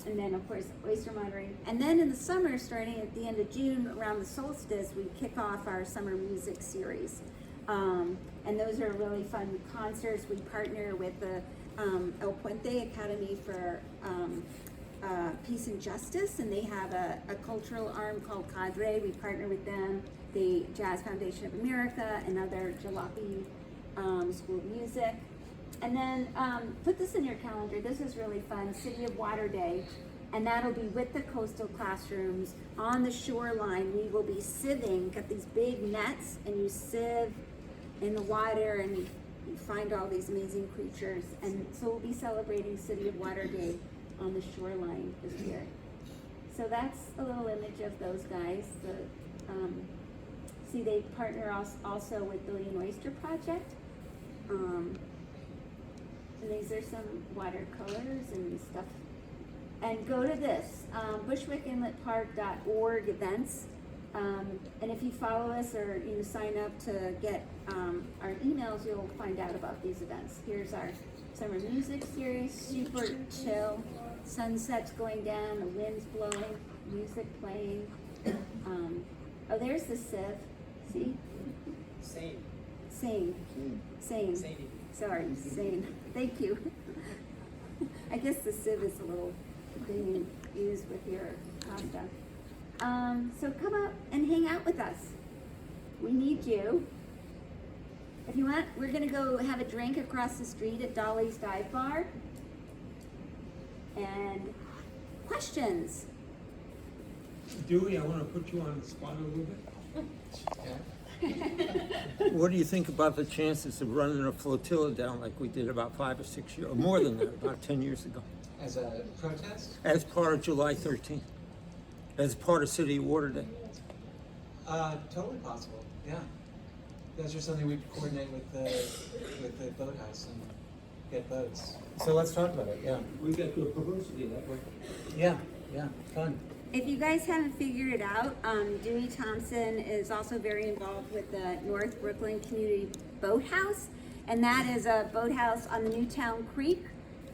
And then, of course, oyster monitoring. And then in the summer, starting at the end of June, around the solstice, we kick off our summer music series. And those are really fun concerts. We partner with the El Puente Academy for Peace and Justice, and they have a cultural arm called Cadre. We partner with them, the Jazz Foundation of America, and other Jalopy School of Music. And then put this in your calendar. This is really fun, City of Water Day. And that'll be with the coastal classrooms on the shoreline. We will be sieving, got these big nets, and you sieve in the water and you find all these amazing creatures. And so we'll be celebrating City of Water Day on the shoreline this year. So that's a little image of those guys. See, they partner also with Billion Oyster Project. And these are some watercolors and stuff. And go to this, bushwickinletpark.org events. And if you follow us or you sign up to get our emails, you'll find out about these events. Here's our summer music series, super chill. Sunset's going down, the wind's blowing, music playing. Oh, there's the sieve. See? Same. Sorry, same. Thank you. I guess the sieve is a little thing you use with your pasta. So come up and hang out with us. We need you. If you want, we're gonna go have a drink across the street at Dolly's Dive Bar. And questions? Dewey, I want to put you on the spot a little bit. What do you think about the chances of running a flotilla down like we did about 5 or 6 years, or more than that, about 10 years ago? As a protest? As part of July 13th, as part of City Water Day. Totally possible, yeah. That's just something we coordinate with the boathouse and get boats. So let's talk about it, yeah. We got good publicity that way. Yeah, fun. If you guys haven't figured it out, Dewey Thompson is also very involved with the North Brooklyn Community Boathouse, and that is a boathouse on the Newtown Creek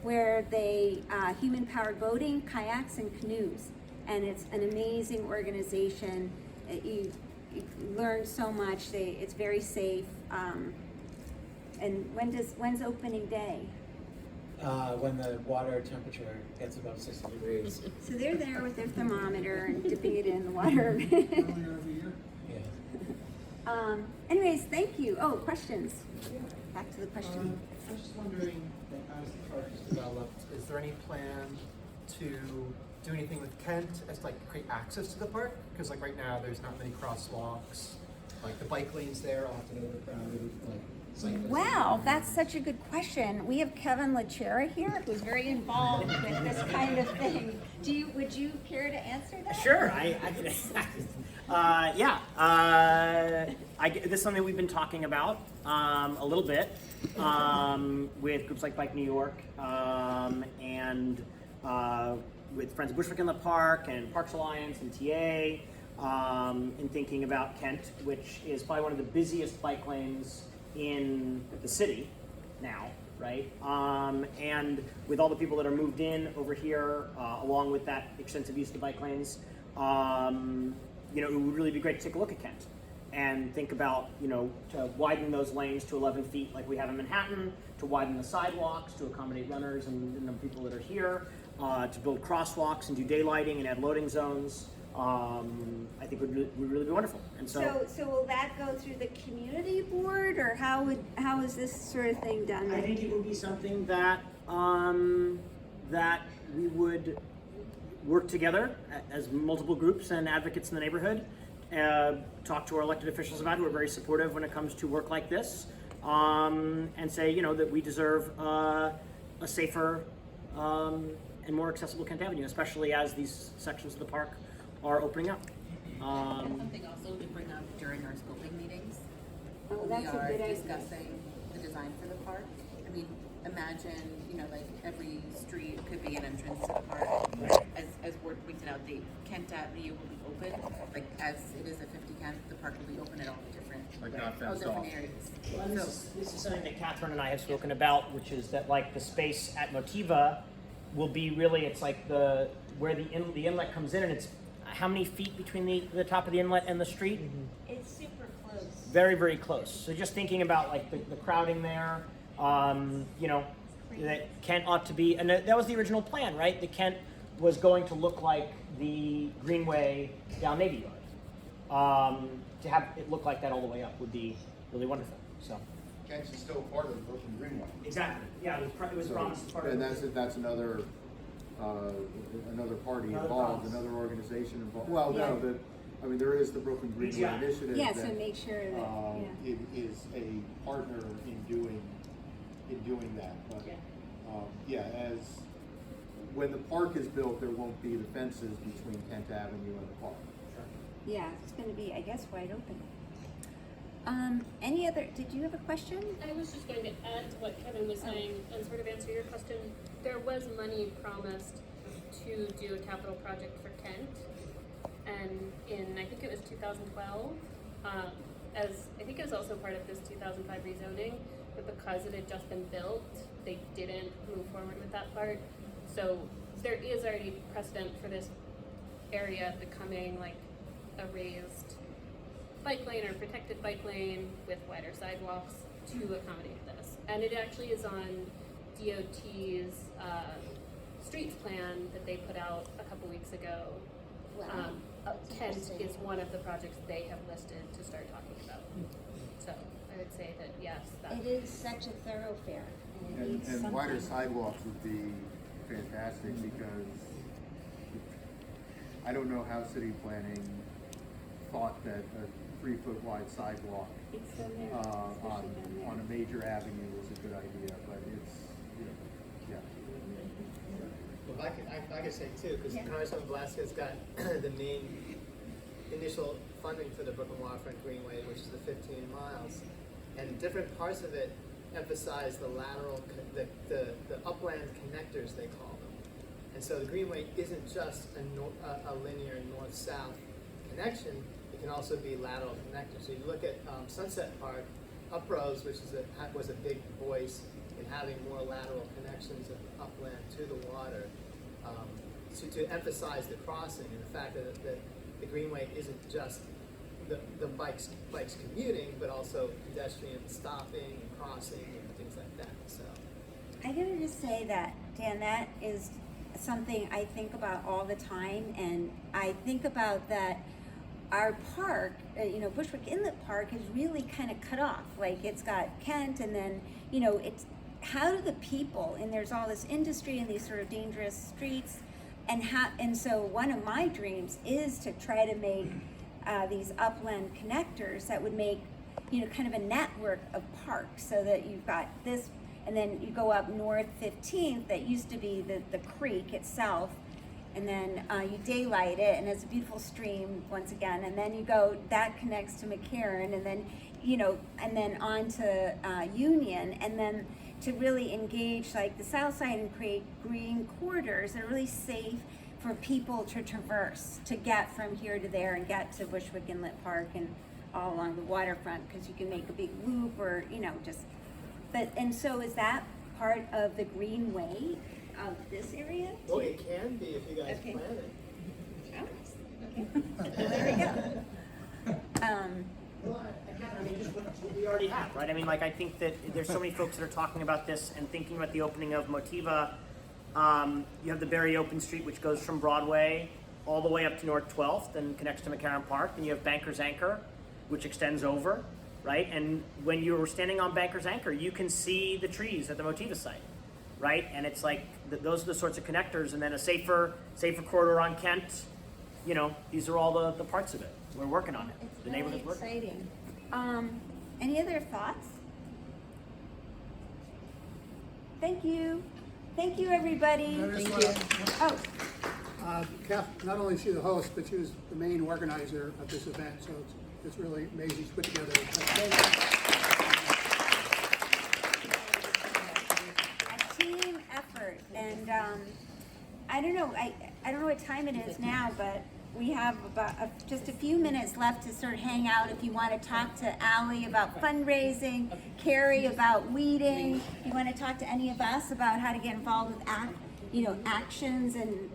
where they human-powered boating, kayaks, and canoes. And it's an amazing organization. You learn so much. It's very safe. And when's opening day? When the water temperature gets above 60 degrees. So they're there with their thermometer and dipping it in the water. Anyways, thank you. Oh, questions? Back to the question. I was just wondering, as the park is developed, is there any plan to do anything with Kent as to, like, create access to the park? Because like right now, there's not many crosswalks. Like the bike lanes there are often overcrowded. Like cyclists. Wow, that's such a good question. We have Kevin Lachera here, who's very involved with this kind of thing. Would you care to answer that? Sure, I can. This is something we've been talking about a little bit with groups like Bike New York and with Friends of Bushwick in the Park and Parks Alliance and TA, in thinking about Kent, which is probably one of the busiest bike lanes in the city now, right? And with all the people that are moved in over here, along with that extensive use of the bike lanes, it would really be great to take a look at Kent and think about, to widen those lanes to 11 feet like we have in Manhattan, to widen the sidewalks to accommodate runners and the people that are here, to build crosswalks and do daylighting and add loading zones. I think would really be wonderful. And so will that go through the community board, or how is this sort of thing done? I think it would be something that that we would work together as multiple groups and advocates in the neighborhood, talk to our elected officials about who are very supportive when it comes to work like this, and say that we deserve a safer and more accessible Kent Avenue, especially as these sections of the park are opening up. Something also to bring up during our scoping meetings. Oh, that's a good idea. Discussing the design for the park. I mean, imagine, like every street could be an entrance to the park. As Ward pointed out, Kent Avenue will be open. Like as it is at 50 Kent, the park will be open at all the different, different areas. Well, this is something that Catherine and I have spoken about, which is that like the space at Motiva will be really, it's like where the inlet comes in, and it's how many feet between the top of the inlet and the street? It's super close. Very, very close. So just thinking about like the crowding there, that Kent ought to be, and that was the original plan, right? The Kent was going to look like the Greenway down Navy Yard. To have it look like that all the way up would be really wonderful. So. Kent is still part of the Brooklyn Greenway. Exactly. Yeah, it was promised as part of. And that's another party involved, another organization involved. Well, yeah. no, there is the Brooklyn Greenway Initiative. Yeah, so make sure that it is a partner in doing that. But as when the park is built, there won't be the fences between Kent Avenue and the park. Yeah, it's going to be, I guess, wide open. Did you have a question? I was just going to add to what Kevin was saying and sort of answer your question. There was money promised to do a capital project for Kent, and I think it was 2012, as I think it was also part of this 2005 rezoning, but because it had just been built, they didn't move forward with that part. So there is already precedent for this area becoming like a raised bike lane or protected bike lane with wider sidewalks to accommodate this. And it actually is on DOT's streets plan that they put out a couple weeks ago. Wow. Kent is one of the projects they have listed to start talking about. So I would say that yes, it is such a thoroughfare. And wider sidewalks would be fantastic because I don't know how city planning thought that a 3-foot wide sidewalk on a major avenue was a good idea, but it's, Well, I could say too, because Congressman Velasquez got the main initial funding for the Brooklyn Waterfront Greenway, which is the 15 miles, and different parts of it emphasize the lateral, the upland connectors, they call them. And so the Greenway isn't just a linear north-south connection, it can also be lateral connectors. So you look at Sunset Park, Uprose, which was a big voice in having more lateral connections of upland to the water, to emphasize the crossing and the fact that the Greenway isn't just the bikes commuting, but also pedestrians stopping and crossing and things like that. So I gotta just say that, Dan, that is something I think about all the time, and I think about that our park, Bushwick Inlet Park is really kind of cut off. Like, it's got Kent, and then, it's, how do the people, and there's all this industry and these sort of dangerous streets, and so one of my dreams is to try to make these upland connectors that would make, kind of a network of parks, so that you've got this, and then you go up North 15th, that used to be the creek itself, and then you daylight it, and it's a beautiful stream once again, and then you go, that connects to McCarran, and then, and then on to Union, and then to really engage like the south side and create green corridors that are really safe for people to traverse, to get from here to there and get to Bushwick Inlet Park and all along the waterfront, because you can make a big loop or, and so is that part of the greenway of this area? Well, it can be if you guys plan it. Well, there we go. I mean, just what we already have, right? I mean, like, I think that there's so many folks that are talking about this and thinking about the opening of Motiva. You have the Barry Open Street, which goes from Broadway all the way up to North 12th and connects to McCarran Park. Then you have Banker's Anchor, which extends over, right? And when you're standing on Banker's Anchor, you can see the trees at the Motiva site, right? And it's like, those are the sorts of connectors. And then a safer corridor on Kent. These are all the parts of it. We're working on it. It's the really neighborhood's working. exciting. Any other thoughts? Thank you. Thank you, everybody. Oh. Kath, not only is she the host, but she was the main organizer of this event, so it's really amazing she's put together. A team effort, and I don't know what time it is now, but we have about just a few minutes left to sort of hang out. If you want to talk to Allie about fundraising, Carrie about weeding, if you want to talk to any of us about how to get involved with actions and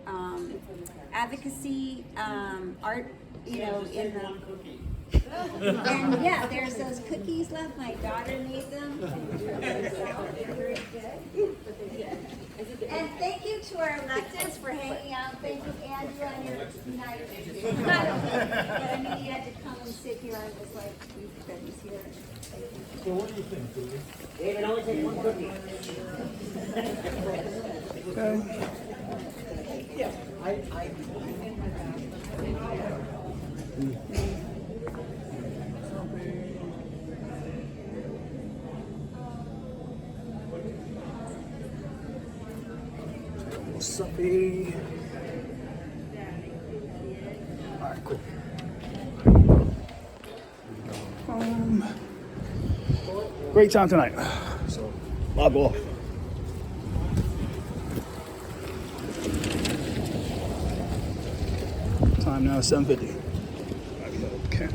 advocacy, art, in the. And yeah, there's those cookies left. My daughter made them. Very good. And thank you to our electeds for hanging out. Thank you, Andrew, on your night. But I mean, you had to come and sit here. I was like, that he's here. So what do you think, Julie? David, only take one cookie. Yeah, Suppy. All right, cool. Great time tonight. So, log off. Time now is 7:50. Okay.